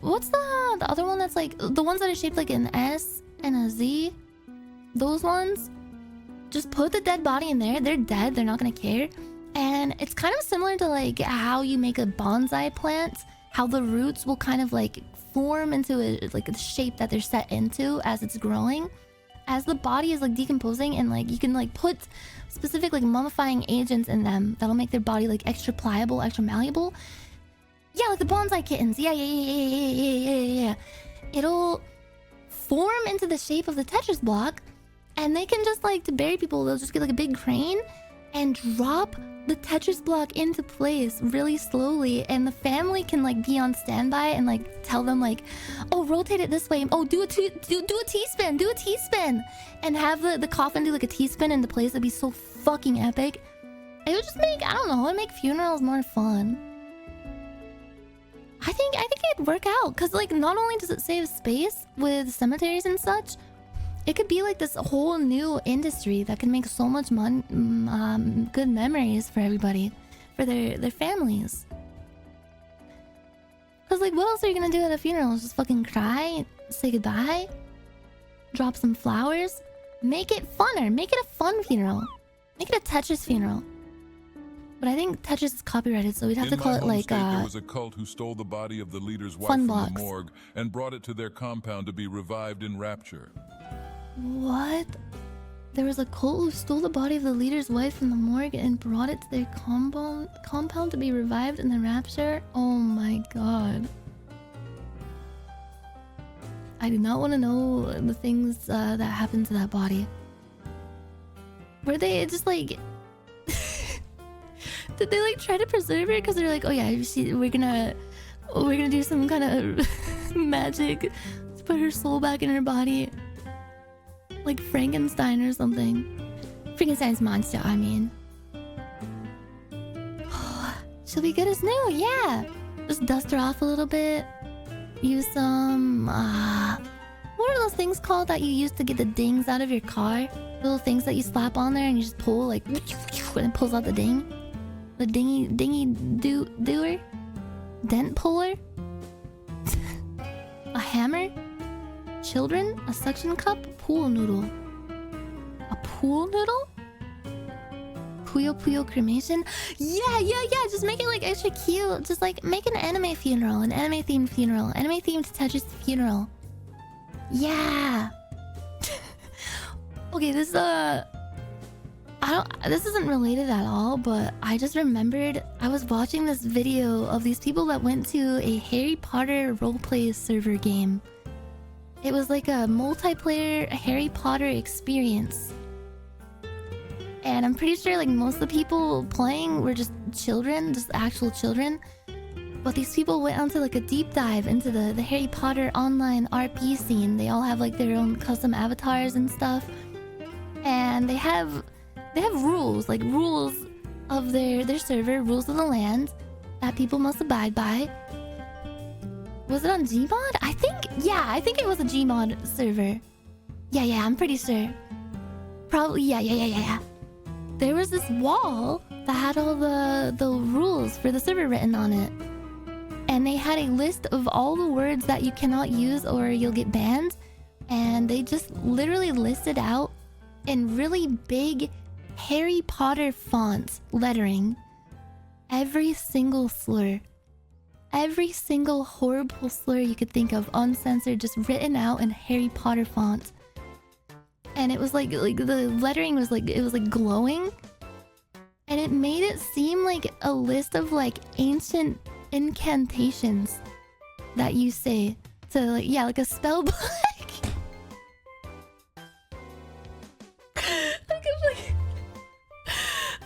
What's the other one that's like the ones that are shaped like an S and a Z? Those ones. Just put the dead body in there. They're dead. They're not gonna care. And it's kind of similar to like how you make a bonsai plant. How the roots will kind of like form into like a shape that they're set into as it's growing. As the body is like decomposing, and like you can like put specific like mummifying agents in them that'll make their body like extra pliable, extra malleable. Yeah, like the bonsai kittens. Yeah. It'll form into the shape of the Tetris block, and they can just like, to bury people, they'll just get like a big crane and drop the Tetris block into place really slowly, and the family can like be on standby and like tell them like, oh, rotate it this way, oh, do a T-spin, and have the coffin do like a T-spin into place. That'd be so fucking epic. It would just make, I don't know, it'd make funerals more fun. I think it'd work out, because like not only does it save space with cemeteries and such, it could be like this whole new industry that can make so much good memories for everybody, for their families. Because like, what else are you gonna do at a funeral? Just fucking cry, say goodbye, drop some flowers, make it funner, make it a fun funeral, make it a Tetris funeral. But I think Tetris is copyrighted, so we'd have to call it like there was a cult who stole the body of the leader's wife Fun from Box. the morgue and brought it to their compound to be revived in rapture. What? There was a cult who stole the body of the leader's wife from the morgue and brought it to their compound to be revived in the rapture? Oh my god. I do not want to know the things that happened to that body. Were they just like... Did they like try to preserve it? Because they're like, oh yeah, you see, we're gonna do some kind of magic to put her soul back in her body. Like Frankenstein or something. Frankenstein's monster, I mean. She'll be good as new, yeah. Just dust her off a little bit. Use some, what are those things called that you use to get the dings out of your car? Little things that you slap on there and you just pull, like, and it pulls out the ding. The dingy doer? Dent puller? A hammer? Children? A suction cup? Pool noodle. A pool noodle? Puyo Puyo cremation? Yeah! Just make it like extra cute. Just like make an anime funeral. An anime themed funeral. Anime themed Tetris funeral. Yeah! Okay, this this isn't related at all, but I just remembered I was watching this video of these people that went to a Harry Potter roleplay server game. It was like a multiplayer Harry Potter experience. And I'm pretty sure like most of the people playing were just children, just actual children. But these people went onto like a deep dive into the Harry Potter online RP scene. They all have like their own custom avatars and stuff. And they have rules, like rules of their server, rules of the land that people must abide by. Was it on Gmod? I think it was a Gmod server. Yeah, I'm pretty sure. Probably, yeah. There was this wall that had all the rules for the server written on it. And they had a list of all the words that you cannot use or you'll get banned. And they just literally listed out in really big Harry Potter font lettering every single slur. Every single horrible slur you could think of, uncensored, just written out in Harry Potter font. And it was like the lettering was like, it was like glowing. And it made it seem like a list of like ancient incantations that you say to like, yeah, like a spell book.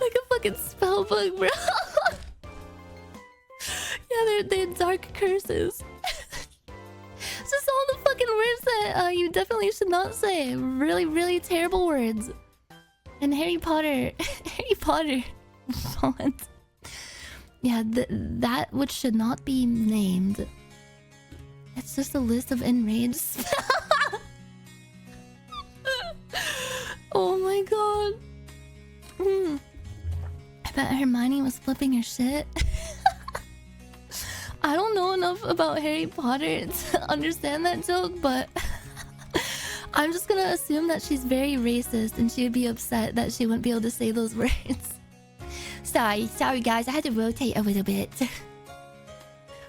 like a fucking spell book, bro. Yeah, they're dark curses. It's just all the fucking words that you definitely should not say. Really, really terrible words. And Harry Potter, Harry Potter font. Yeah, that which should not be named. It's just a list of enraged spells. Oh my god. I bet Hermione was flipping her shit. I don't know enough about Harry Potter to understand that joke, but I'm just gonna assume that she's very racist and she would be upset that she wouldn't be able to say those words. Sorry guys, I had to rotate a little bit.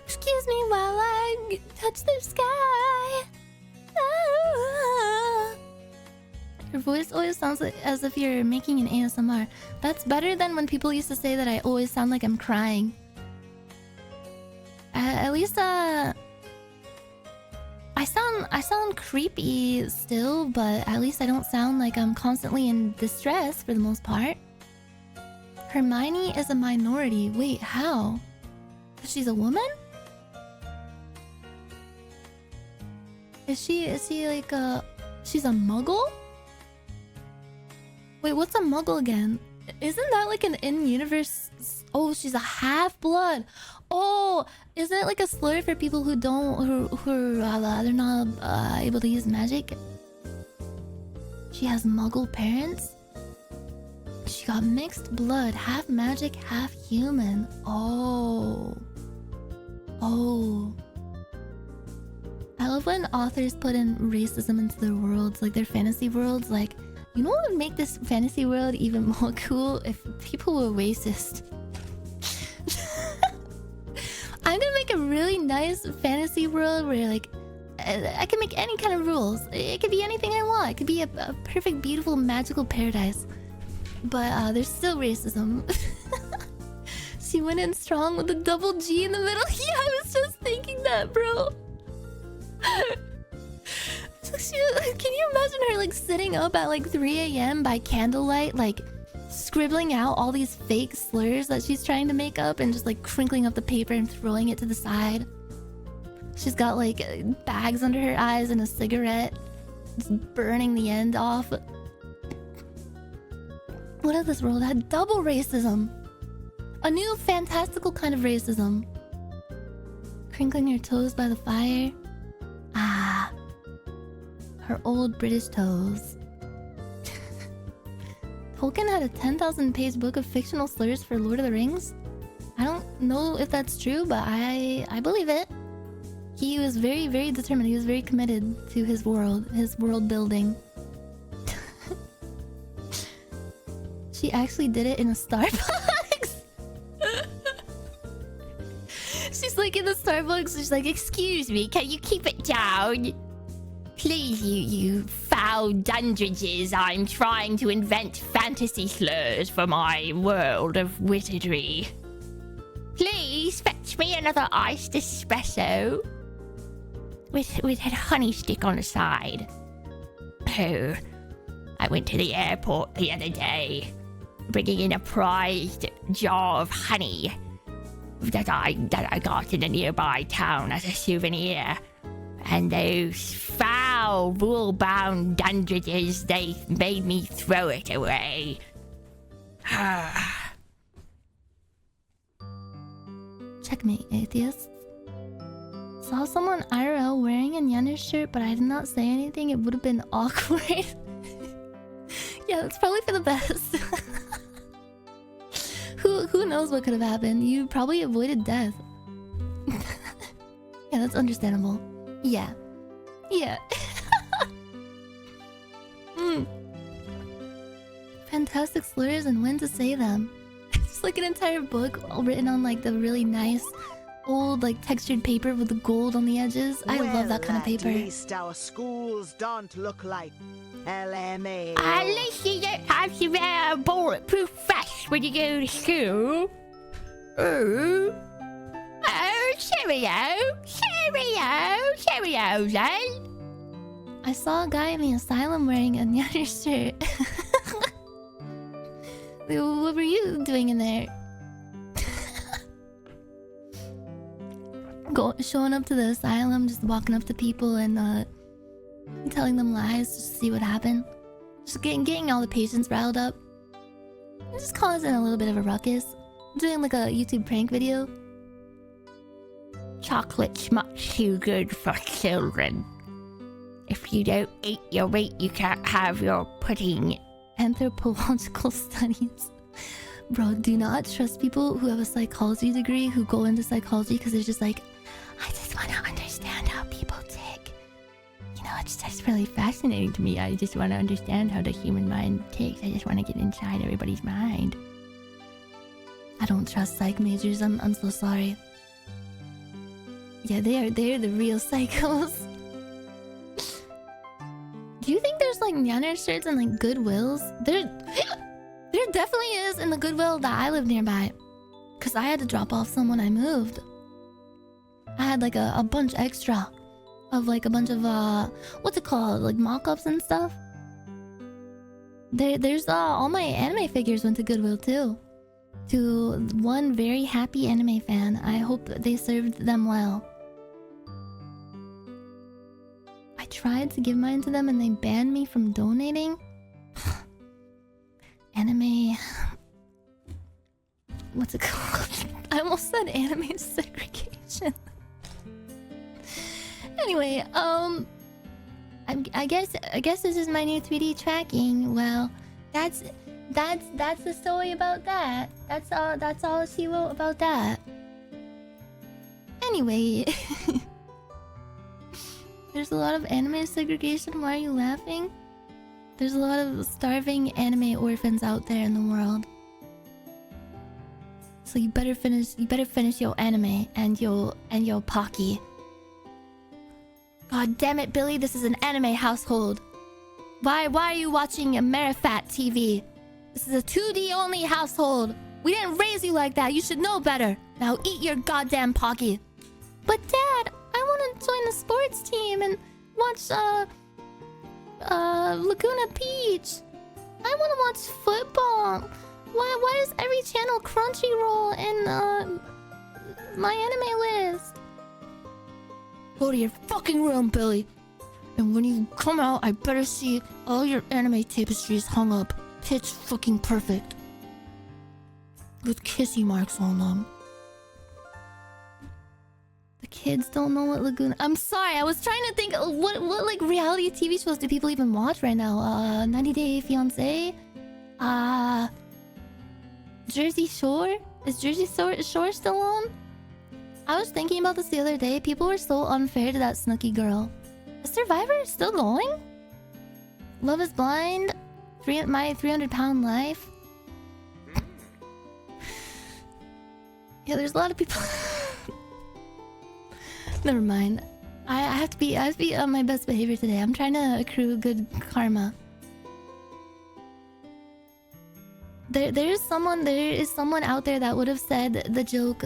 Excuse me while I touch the sky. Ah. Your voice always sounds like as if you're making an ASMR. That's better than when people used to say that I always sound like I'm crying. At least I sound creepy still, but at least I don't sound like I'm constantly in distress for the most part. Hermione is a minority. Wait, how? She's a woman? Is she like she's a muggle? Wait, what's a muggle again? Isn't that like an in-universe? Oh, she's a half-blood. Oh, isn't it like a slur for people who don't, they're not able to use magic? She has muggle parents? She got mixed blood, half magic, half human. Oh. I love when authors put in racism into their worlds, like their fantasy worlds. Like, you know what would make this fantasy world even more cool? If people were racist. I'm gonna make a really nice fantasy world where like I can make any kind of rules. It could be anything I want. It could be a perfect, beautiful, magical paradise. But there's still racism. She went in strong with a double G in the middle. Yeah, I was just thinking that, bro. Can you imagine her like sitting up at like 3 a.m. by candlelight, like scribbling out all these fake slurs that she's trying to make up and just like crinkling up the paper and throwing it to the side. She's got like bags under her eyes and a cigarette, just burning the end off. What if this world had double racism? A new fantastical kind of racism. Crinkling her toes by the fire. Ah, her old British toes. Tolkien had a 10,000-page book of fictional slurs for Lord of the Rings. I don't know if that's true, but I believe it. He was very, very determined. He was very committed to his world building. She actually did it in a Starbucks. She's like in the Starbucks. She's like, "Excuse me, can you keep it down? Please, you foul dundrages. I'm trying to invent fantasy slurs for my world of wizardry. Please fetch me another iced espresso with a honey stick on the side. Oh, I went to the airport the other day, bringing in a prized jar of honey that I got in a nearby town as a souvenir. And those foul, rule-bound dundrages, they made me throw it away." Checkmate, atheists. Saw someone IRL wearing a Nyanners shirt, but I did not say anything. It would have been awkward. Yeah, that's probably for the best. Who knows what could have happened? You probably avoided death. Yeah, that's understandable. Yeah. fantastic slurs and when to say them. It's like an entire book all written on like the really nice old like textured paper with the gold on the edges. I love that kind of paper. At least our schools don't look like LMA. At least you don't have to wear a bulletproof vest when you go to school. Oh, cheerio, eh? I saw a guy in the asylum wearing a Nyanners shirt. What were you doing in there? Showing up to the asylum, just walking up to people and telling them lies just to see what happened. Just getting all the patients riled up. And just causing a little bit of a ruckus. Doing like a YouTube prank video. Chocolate's much too good for children. If you don't eat your weight, you can't have your pudding. Anthropological studies. Bro, do not trust people who have a psychology degree who go into psychology because they're just like, I just want to understand how people tick. You know, it's just really fascinating to me. I just want to understand how the human mind ticks. I just want to get inside everybody's mind. I don't trust psych majors. I'm so sorry. Yeah, they're the real psychos. Do you think there's like Nyanners shirts and like Goodwills? There definitely is in the Goodwill that I live nearby. Cause I had to drop off some when I moved. I had like a bunch extra of like a bunch of what's it called? Like mock-ups and stuff. There's all my anime figures went to Goodwill too. To one very happy anime fan. I hope that they served them well. I tried to give mine to them and they banned me from donating. Anime... What's it called? I almost said anime segregation. Anyway, I guess this is my new 3D tracking. Well, that's the story about that. That's all she wrote about that. Anyway, there's a lot of anime segregation. Why are you laughing? There's a lot of starving anime orphans out there in the world. So you better finish your anime and your Pocky. God damn it, Billy, this is an anime household. Why are you watching Amerifat TV? This is a 2D only household. We didn't raise you like that. You should know better. Now eat your goddamn Pocky. But Dad, I want to join the sports team and watch Laguna Beach. I want to watch football. Why is every channel Crunchyroll in my anime list? Go to your fucking room, Billy. And when you come out, I better see all your anime tapestries hung up pitch fucking perfect. With kissy marks on them. The kids don't know what Laguna... I'm sorry, I was trying to think what like reality TV shows do people even watch right now? 90 Day Fiancé? Jersey Shore? Is Jersey Shore still on? I was thinking about this the other day. People were so unfair to that Snooki girl. Is Survivor still going? Love is Blind? My 300-pound life? Yeah, there's a lot of people... Never mind. I have to be on my best behavior today. I'm trying to accrue good karma. There is someone out there that would have said the joke,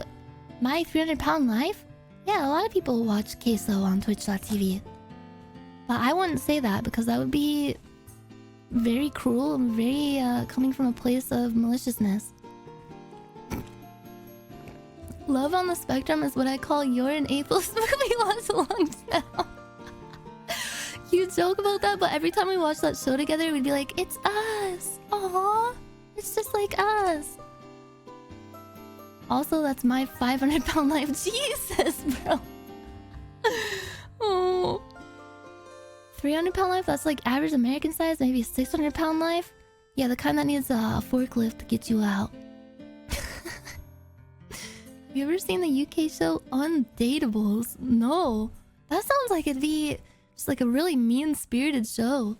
my 300-pound life? Yeah, a lot of people watch Queso on Twitch.tv. But I wouldn't say that because that would be very cruel and very coming from a place of maliciousness. Love on the Spectrum is what I call You're an Atheist movie lost lungs now. You joke about that, but every time we watch that show together, we'd be like, it's us. Aww. It's just like us. Also, that's my 500-pound life. Jesus, bro. Oh. 300-pound life? That's like average American size? Maybe 600-pound life? Yeah, the kind that needs a forklift to get you out. Have you ever seen the UK show Undateables? No. That sounds like it'd be just like a really mean-spirited show.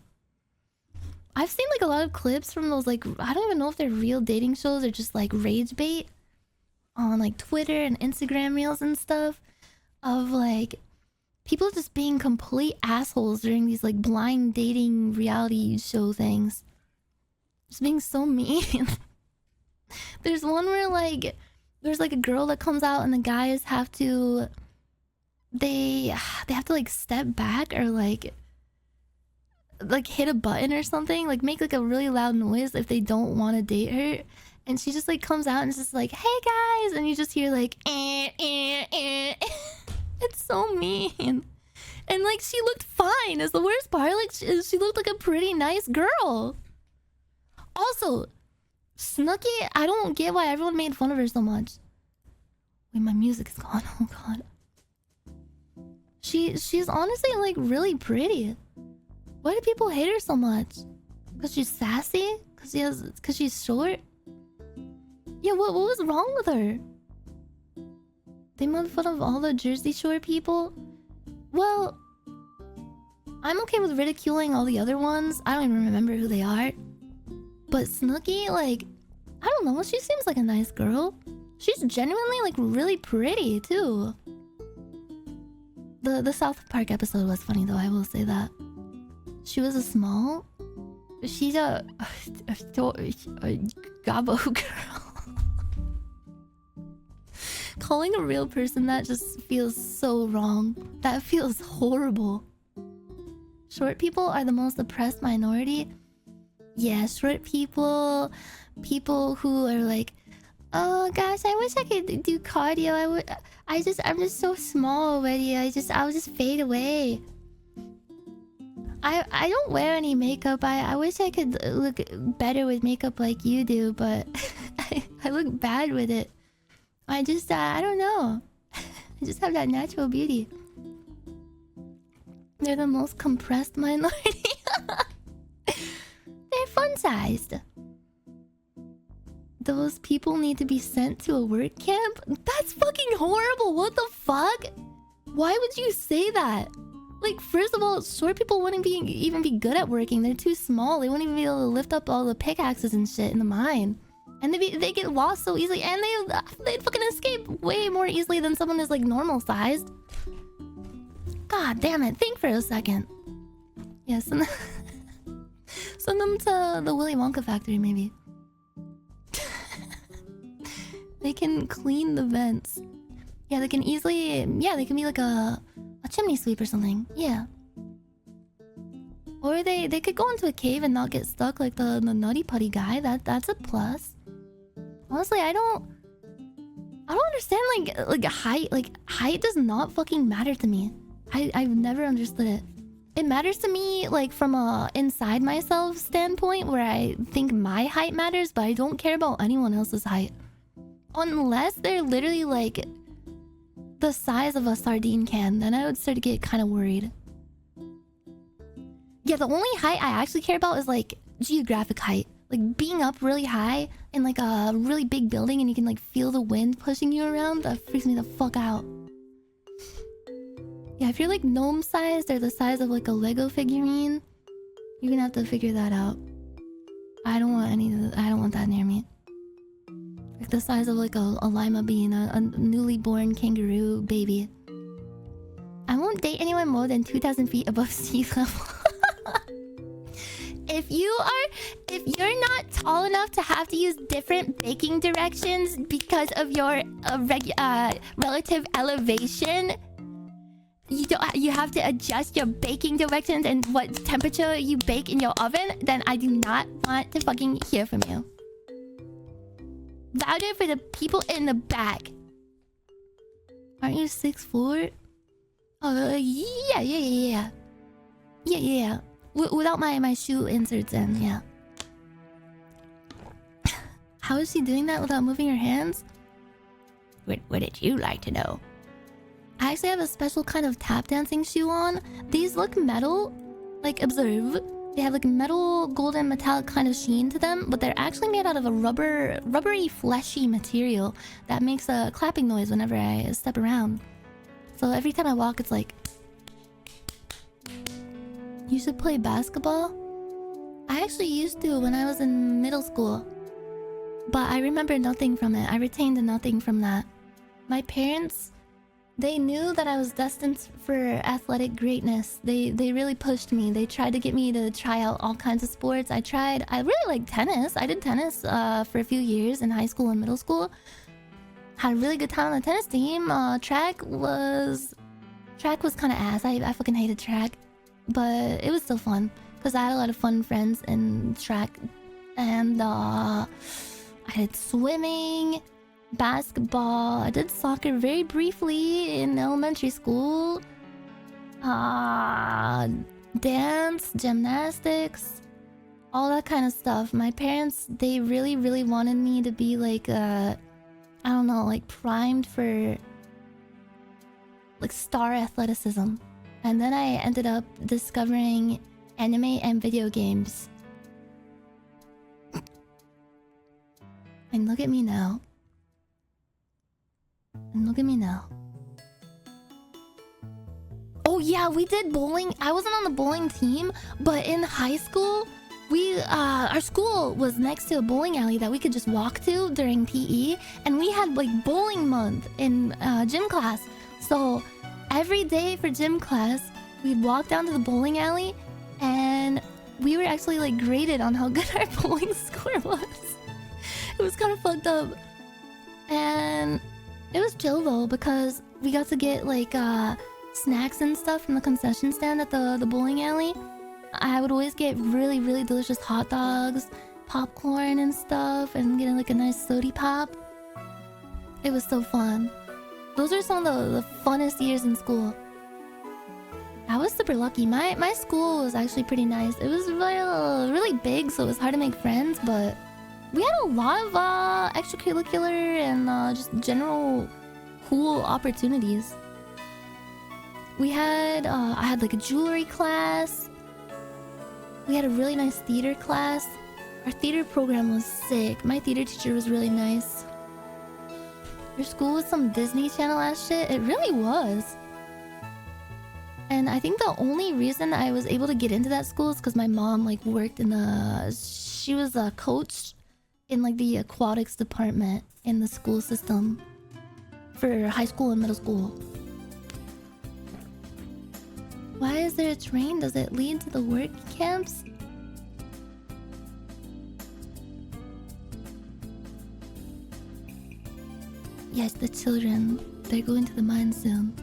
I've seen like a lot of clips from those like I don't even know if they're real dating shows or just like rage bait on like Twitter and Instagram reels and stuff of like people just being complete assholes during these like blind dating reality show things. Just being so mean. There's one where like there's like a girl that comes out and the guys have to they have to like step back or like hit a button or something, like make like a really loud noise if they don't want to date her, and she just like comes out and is just like, hey guys, and you just hear like It's so mean. And like she looked fine is the worst part. Like she looked like a pretty nice girl. Also, Snooki, I don't get why everyone made fun of her so much. Wait, my music is gone. Oh god. She's honestly like really pretty. Why do people hate her so much? Because she's sassy? Because she's short? Yeah, what was wrong with her? They made fun of all the Jersey Shore people? Well, I'm okay with ridiculing all the other ones. I don't even remember who they are. But Snooki, like, I don't know, she seems like a nice girl. She's genuinely like really pretty too. The South Park episode was funny though, I will say that. She was a small... She's a gobbo girl. Calling a real person that just feels so wrong. That feels horrible. Short people are the most oppressed minority. Yeah, short people... People who are like... Oh gosh, I wish I could do cardio. I'm just so small already. I'll just fade away. I don't wear any makeup. I wish I could look better with makeup like you do, but I look bad with it. I don't know. I just have that natural beauty. They're the most compressed minority. They're fun-sized. Those people need to be sent to a work camp? That's fucking horrible. What the fuck? Why would you say that? Like, first of all, short people wouldn't even be good at working. They're too small. They wouldn't even be able to lift up all the pickaxes and shit in the mine. And they get lost so easily. And they'd fucking escape way more easily than someone who's like normal sized. God damn it. Think for a second. Yeah, send them to the Willy Wonka factory, maybe. They can clean the vents. Yeah, they can easily... Yeah, they can be like a chimney sweep or something. Yeah. Or they could go into a cave and not get stuck like the Nutty Putty guy. That's a plus. Honestly, I don't understand like height. Like height does not fucking matter to me. I've never understood it. It matters to me like from a inside myself standpoint where I think my height matters, but I don't care about anyone else's height. Unless they're literally like the size of a sardine can, then I would start to get kind of worried. Yeah, the only height I actually care about is like geographic height. Like being up really high in like a really big building and you can like feel the wind pushing you around, that freaks me the fuck out. Yeah, if you're like gnome sized or the size of like a Lego figurine, you're gonna have to figure that out. I don't want that near me. Like the size of like a lima bean, a newly born kangaroo baby. I won't date anyone more than 2,000 feet above sea level. If you're not tall enough to have to use different baking directions because of your relative elevation, you have to adjust your baking directions and what temperature you bake in your oven, then I do not want to fucking hear from you. Louder for the people in the back. Aren't you 6'4"? Oh, yeah. Without my shoe inserts in, yeah. How is she doing that without moving her hands? What did you like to know? I actually have a special kind of tap dancing shoe on. These look metal. Like, observe. They have like metal, golden, metallic kind of sheen to them, but they're actually made out of a rubbery, fleshy material that makes a clapping noise whenever I step around. So every time I walk, it's like... You should play basketball? I actually used to when I was in middle school. But I remember nothing from it. I retained nothing from that. My parents, they knew that I was destined for athletic greatness. They really pushed me. They tried to get me to try out all kinds of sports. I really liked tennis. I did tennis for a few years in high school and middle school. Had a really good time on the tennis team. Track was kind of ass. I fucking hated track. But it was still fun. Because I had a lot of fun friends in track. And I did swimming, basketball. I did soccer very briefly in elementary school. Dance, gymnastics, all that kind of stuff. My parents, they really, really wanted me to be like, I don't know, like primed for like star athleticism. And then I ended up discovering anime and video games. And look at me now. And look at me now. Oh yeah, we did bowling. I wasn't on the bowling team, but in high school, our school was next to a bowling alley that we could just walk to during PE, and we had like bowling month in gym class. So every day for gym class, we'd walk down to the bowling alley, and we were actually like graded on how good our bowling score was. It was kind of fucked up. And it was chill though, because we got to get like snacks and stuff from the concession stand at the bowling alley. I would always get really, really delicious hot dogs, popcorn and stuff, and getting like a nice sody pop. It was so fun. Those are some of the funnest years in school. I was super lucky. My school was actually pretty nice. It was really big, so it was hard to make friends, but we had a lot of extracurricular and just general cool opportunities. We had, I had like a jewelry class. We had a really nice theater class. Our theater program was sick. My theater teacher was really nice. Your school was some Disney Channel ass shit? It really was. And I think the only reason I was able to get into that school is because my mom like worked in she was a coach in like the aquatics department in the school system for high school and middle school. Why is there a train? Does it lead to the work camps? Yes, the children. They're going to the mine soon.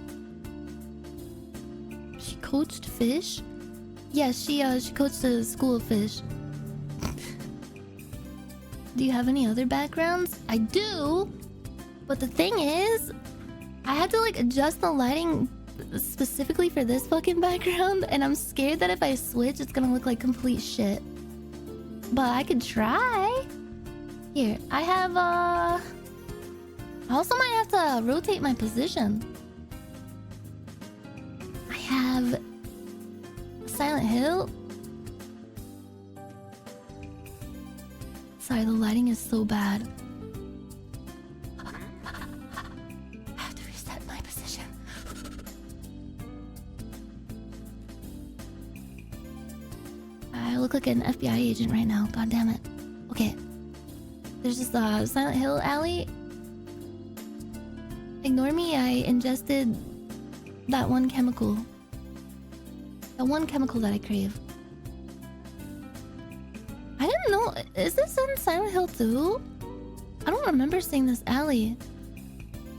She coached fish? Yes, she coached a school of fish. Do you have any other backgrounds? I do! But the thing is, I had to like adjust the lighting specifically for this fucking background, and I'm scared that if I switch, it's gonna look like complete shit. But I could try. Here, I have I also might have to rotate my position. I have Silent Hill. Sorry, the lighting is so bad. I have to reset my position. I look like an FBI agent right now. God damn it. Okay. There's this Silent Hill alley. Ignore me, I ingested that one chemical. The one chemical that I crave. I didn't know. Is this in Silent Hill 2? I don't remember seeing this alley.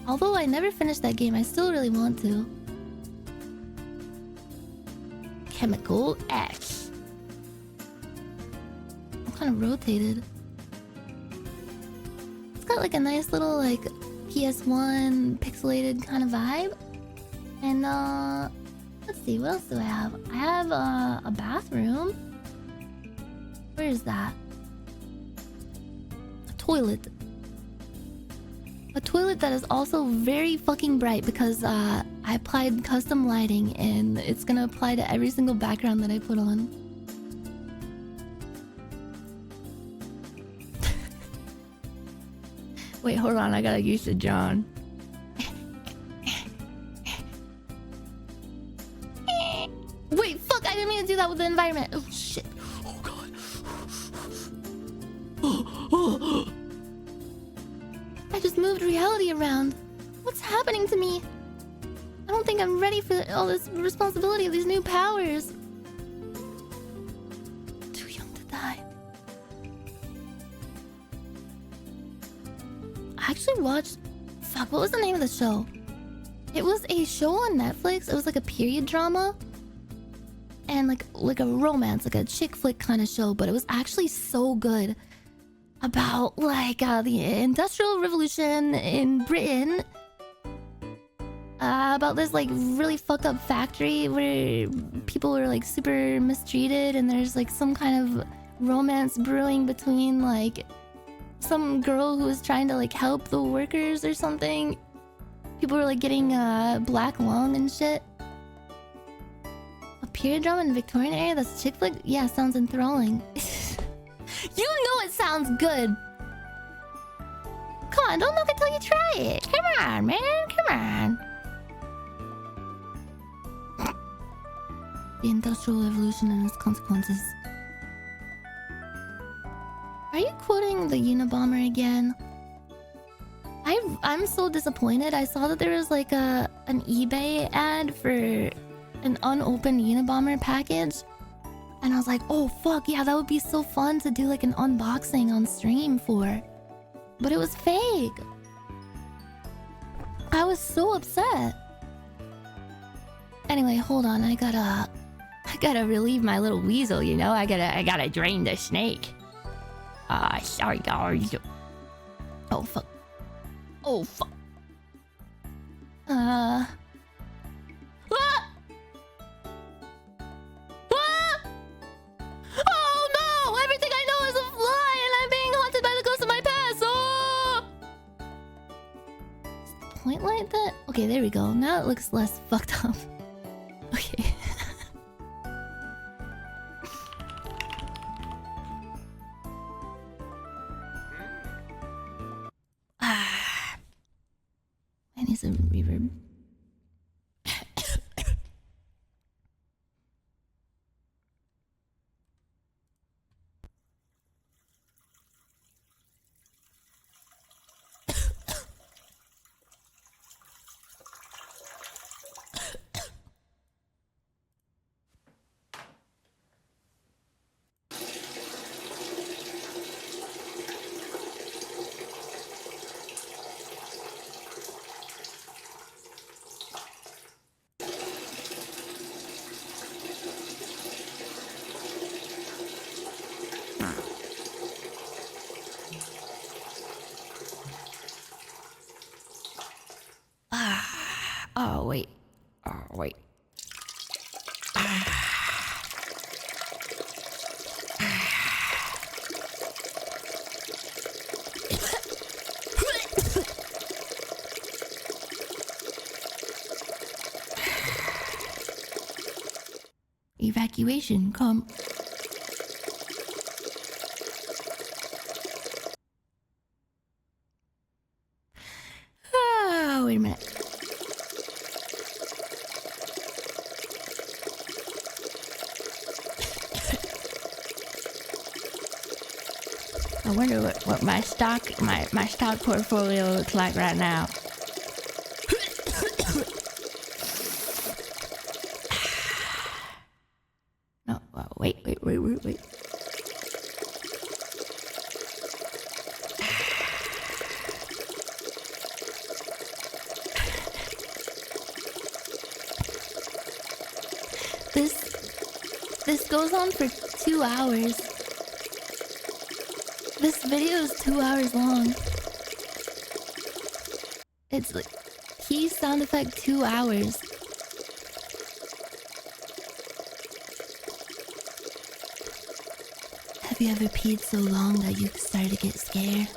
Although I never finished that game, I still really want to. Chemical X. I'm kind of rotated. It's got like a nice little like PS1 pixelated kind of vibe. And let's see, what else do I have? I have a bathroom. Where is that? A toilet. A toilet that is also very fucking bright because I applied custom lighting and it's gonna apply to every single background that I put on. Wait, hold on, I gotta use the John. Wait, fuck, I didn't mean to do that with the environment. Oh shit. Oh god. I just moved reality around. What's happening to me? I don't think I'm ready for all this responsibility of these new powers. Too young to die. I actually watched... Fuck, what was the name of the show? It was a show on Netflix. It was like a period drama. And like a romance, like a chick flick kind of show. But it was actually so good. About like the Industrial Revolution in Britain. About this like really fucked up factory where people were like super mistreated, and there's like some kind of romance brewing between like some girl who was trying to like help the workers or something. People were like getting black lung and shit. A period drama in the Victorian era that's chick flick? Yeah, sounds enthralling. You know it sounds good. Come on, don't look until you try it. Come on, man, come on. The Industrial Revolution and its consequences. Are you quoting the Unibomber again? I'm so disappointed. I saw that there was like an eBay ad for an unopened Unibomber package. And I was like, oh fuck, yeah, that would be so fun to do like an unboxing on stream for. But it was fake. I was so upset. Anyway, hold on, I gotta relieve my little weasel, you know? I gotta drain the snake. Sorry guys. Oh fuck. Oh fuck. Ah! Oh no! Everything I know is a fly, and I'm being haunted by the ghost of my past. Oh! Point like that? Okay, there we go. Now it looks less fucked up. Okay. I need some reverb. Oh, wait. Oh, wait. Evacuation, come. Oh, wait a minute. I wonder what my stock portfolio looks like right now. No, wait. This goes on for 2 hours. This video is 2 hours long. It's like key sound effect 2 hours. Have you ever peed so long that you started to get scared?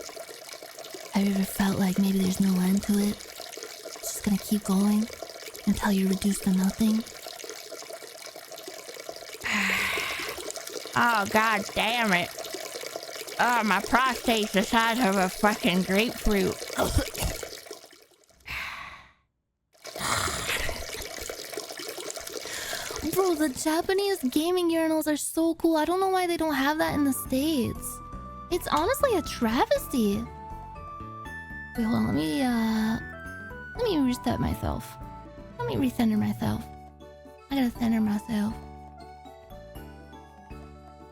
Have you ever felt like maybe there's no end to it? It's just gonna keep going until you're reduced to nothing? Oh, god damn it. Oh, my prostate's the size of a fucking grapefruit. Bro, the Japanese gaming urinals are so cool. I don't know why they don't have that in the States. It's honestly a travesty. Wait, hold on. Let me reset myself. Let me recenter myself. I gotta center myself.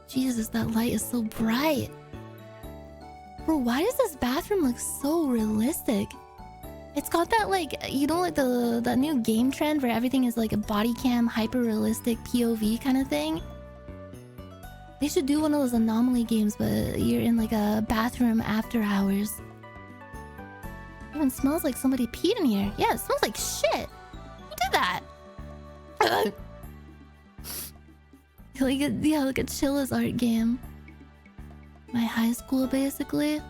Jesus, that light is so bright. Bro, why does this bathroom look so realistic? It's got that like, you know, like the new game trend where everything is like a body cam, hyper realistic POV kind of thing. They should do one of those anomaly games, but you're in like a bathroom after hours. It even smells like somebody peed in here. Yeah, it smells like shit. Who did that? Like a Chilla's art game. My high school, basically.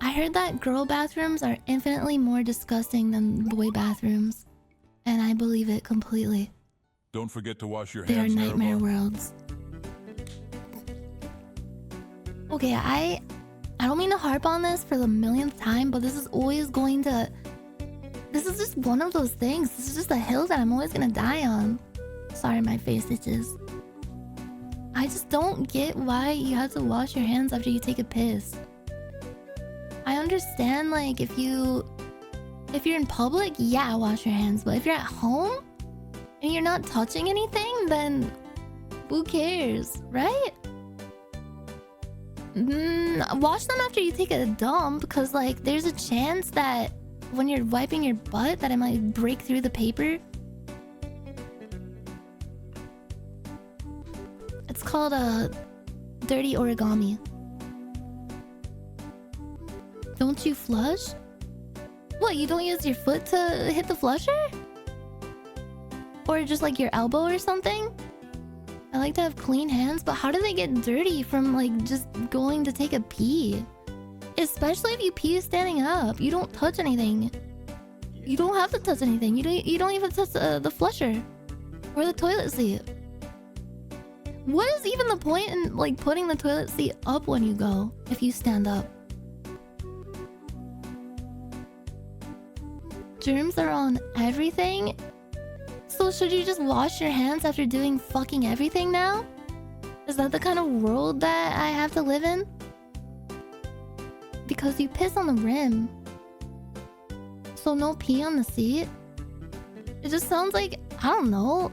I heard that girl bathrooms are infinitely more disgusting than boy bathrooms. And I believe it completely. Don't forget to wash your They are hands. nightmare Nerva. worlds. Okay, I don't mean to harp on this for the millionth time, but this is always going to... This is just one of those things. This is just a hill that I'm always gonna die on. Sorry, my face itches. I just don't get why you have to wash your hands after you take a piss. I understand, like, if you're in public, yeah, wash your hands. But if you're at home and you're not touching anything, then who cares, right? Wash them after you take a dump, because, like, there's a chance that when you're wiping your butt that it might break through the paper. It's called a dirty origami. Don't you flush? What, you don't use your foot to hit the flusher? Or just like your elbow or something? I like to have clean hands, but how do they get dirty from like just going to take a pee? Especially if you pee standing up. You don't touch anything. You don't have to touch anything. You don't even touch the flusher or the toilet seat. What is even the point in like putting the toilet seat up when you go if you stand up? Germs are on everything? So should you just wash your hands after doing fucking everything now? Is that the kind of world that I have to live in? Because you piss on the rim. So no pee on the seat? It just sounds like, I don't know.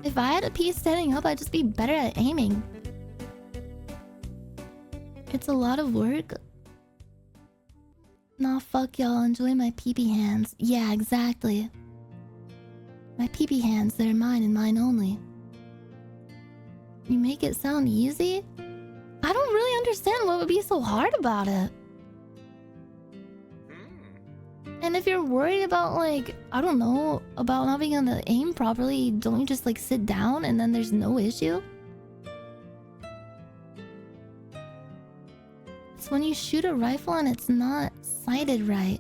If I had to pee standing up, I'd just be better at aiming. It's a lot of work. Nah, fuck y'all. Enjoy my pee-pee hands. Yeah, exactly. My pee-pee hands, they're mine and mine only. You make it sound easy? I don't really understand what would be so hard about it. And if you're worried about, like, I don't know, about not being able to aim properly, don't you just, like, sit down and then there's no issue? It's when you shoot a rifle and it's not sighted right.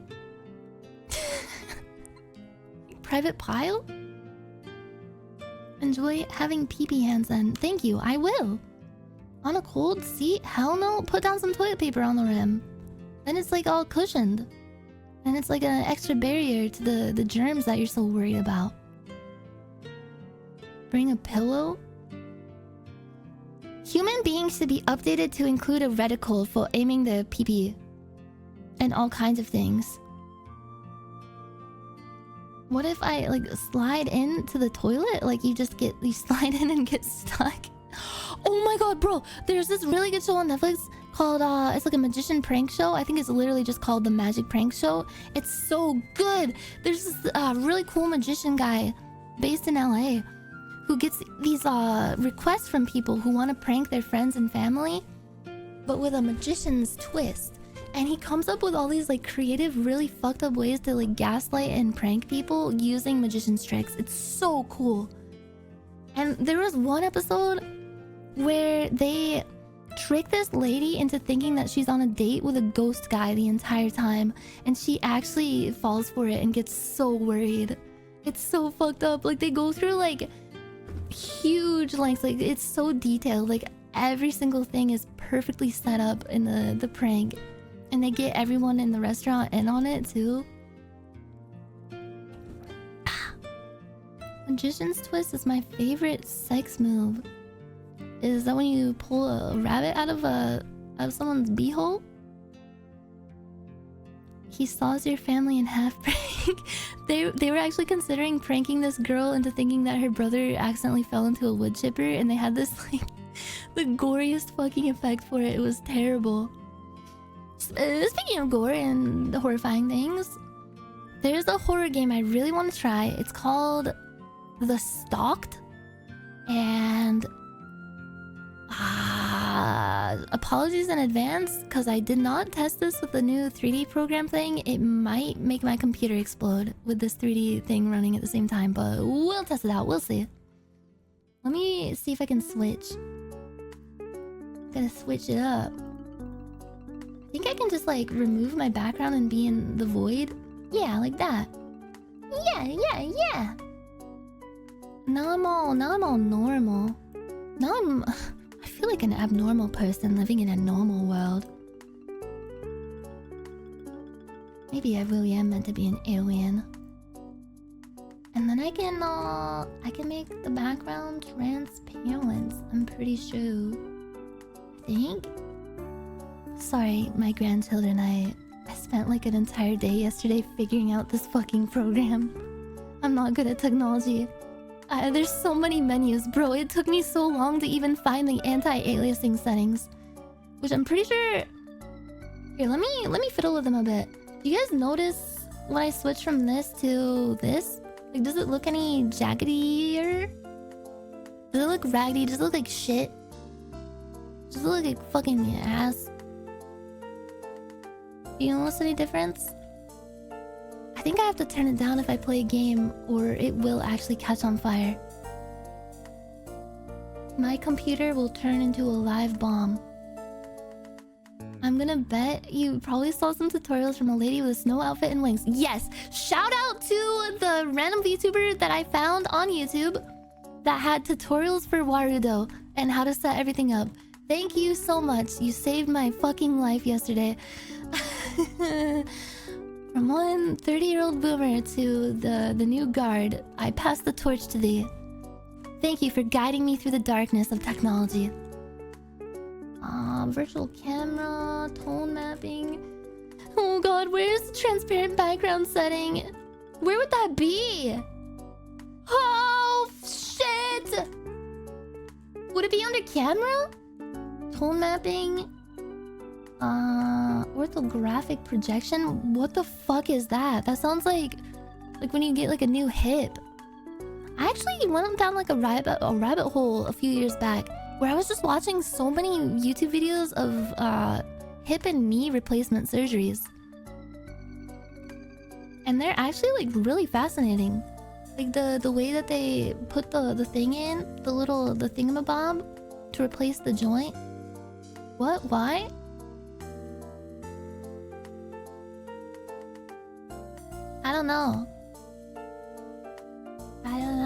Private Pile? Enjoy having pee-pee hands then. Thank you, I will. On a cold seat? Hell no. Put down some toilet paper on the rim. Then it's like all cushioned. And it's like an extra barrier to the germs that you're so worried about. Bring a pillow? Human beings should be updated to include a reticle for aiming the pee-pee. And all kinds of things. What if I like slide into the toilet? Like you slide in and get stuck? Oh my god, bro! There's this really good show on Netflix called it's like a magician prank show. I think it's literally just called The Magic Prank Show. It's so good. There's this really cool magician guy based in LA who gets these requests from people who want to prank their friends and family, but with a magician's twist. And he comes up with all these like creative, really fucked up ways to like gaslight and prank people using magician's tricks. It's so cool. And there was one episode where they trick this lady into thinking that she's on a date with a ghost guy the entire time, and she actually falls for it and gets so worried. It's so fucked up. Like they go through like huge lengths. Like it's so detailed. Like every single thing is perfectly set up in the prank. And they get everyone in the restaurant in on it too. Magician's twist is my favorite sex move. Is that when you pull a rabbit out of a of someone's beehole. He saws your family in half prank. They were actually considering pranking this girl into thinking that her brother accidentally fell into a wood chipper, and they had this like the goriest fucking effect for it. It was terrible. Speaking of gore and horrifying things, there's a horror game I really want to try. It's called The Stalked, and apologies in advance because I did not test this with the new 3D program thing. It might make my computer explode with this 3D thing running at the same time, but we'll test it out. We'll see. Let me see if I can switch. Gotta switch it up. I think I can just like remove my background and be in the void. Yeah, like that. Yeah. Now I'm all normal. Now I feel like an abnormal person living in a normal world. Maybe I really am meant to be an alien. And then I can make the background transparent. I'm pretty sure. I think. Sorry, my grandchildren. I spent like an entire day yesterday figuring out this fucking program. I'm not good at technology. There's so many menus, bro. It took me so long to even find the anti-aliasing settings, which I'm pretty sure. Here, let me fiddle with them a bit. Do you guys notice when I switch from this to this? Like, does it look any jaggedier? Does it look raggedy? Does it look like shit? Does it look like fucking ass? Do you notice any difference? I think I have to turn it down if I play a game, or it will actually catch on fire. My computer will turn into a live bomb. I'm gonna bet you probably saw some tutorials from a lady with a snow outfit and wings. Yes! Shout out to the random VTuber that I found on YouTube that had tutorials for Warudo and how to set everything up. Thank you so much. You saved my fucking life yesterday. From one 30-year-old boomer to the new guard, I pass the torch to thee. Thank you for guiding me through the darkness of technology. Virtual camera, tone mapping. Oh god, where's the transparent background setting? Where would that be? Oh, shit! Would it be under camera? Tone mapping? Orthographic projection? What the fuck is that? That sounds like when you get like a new hip. I actually went down like a rabbit hole a few years back where I was just watching so many YouTube videos of hip and knee replacement surgeries. And they're actually like really fascinating. Like the way that they put the thing in, the thingamabob to replace the joint. What? Why? I don't know. I don't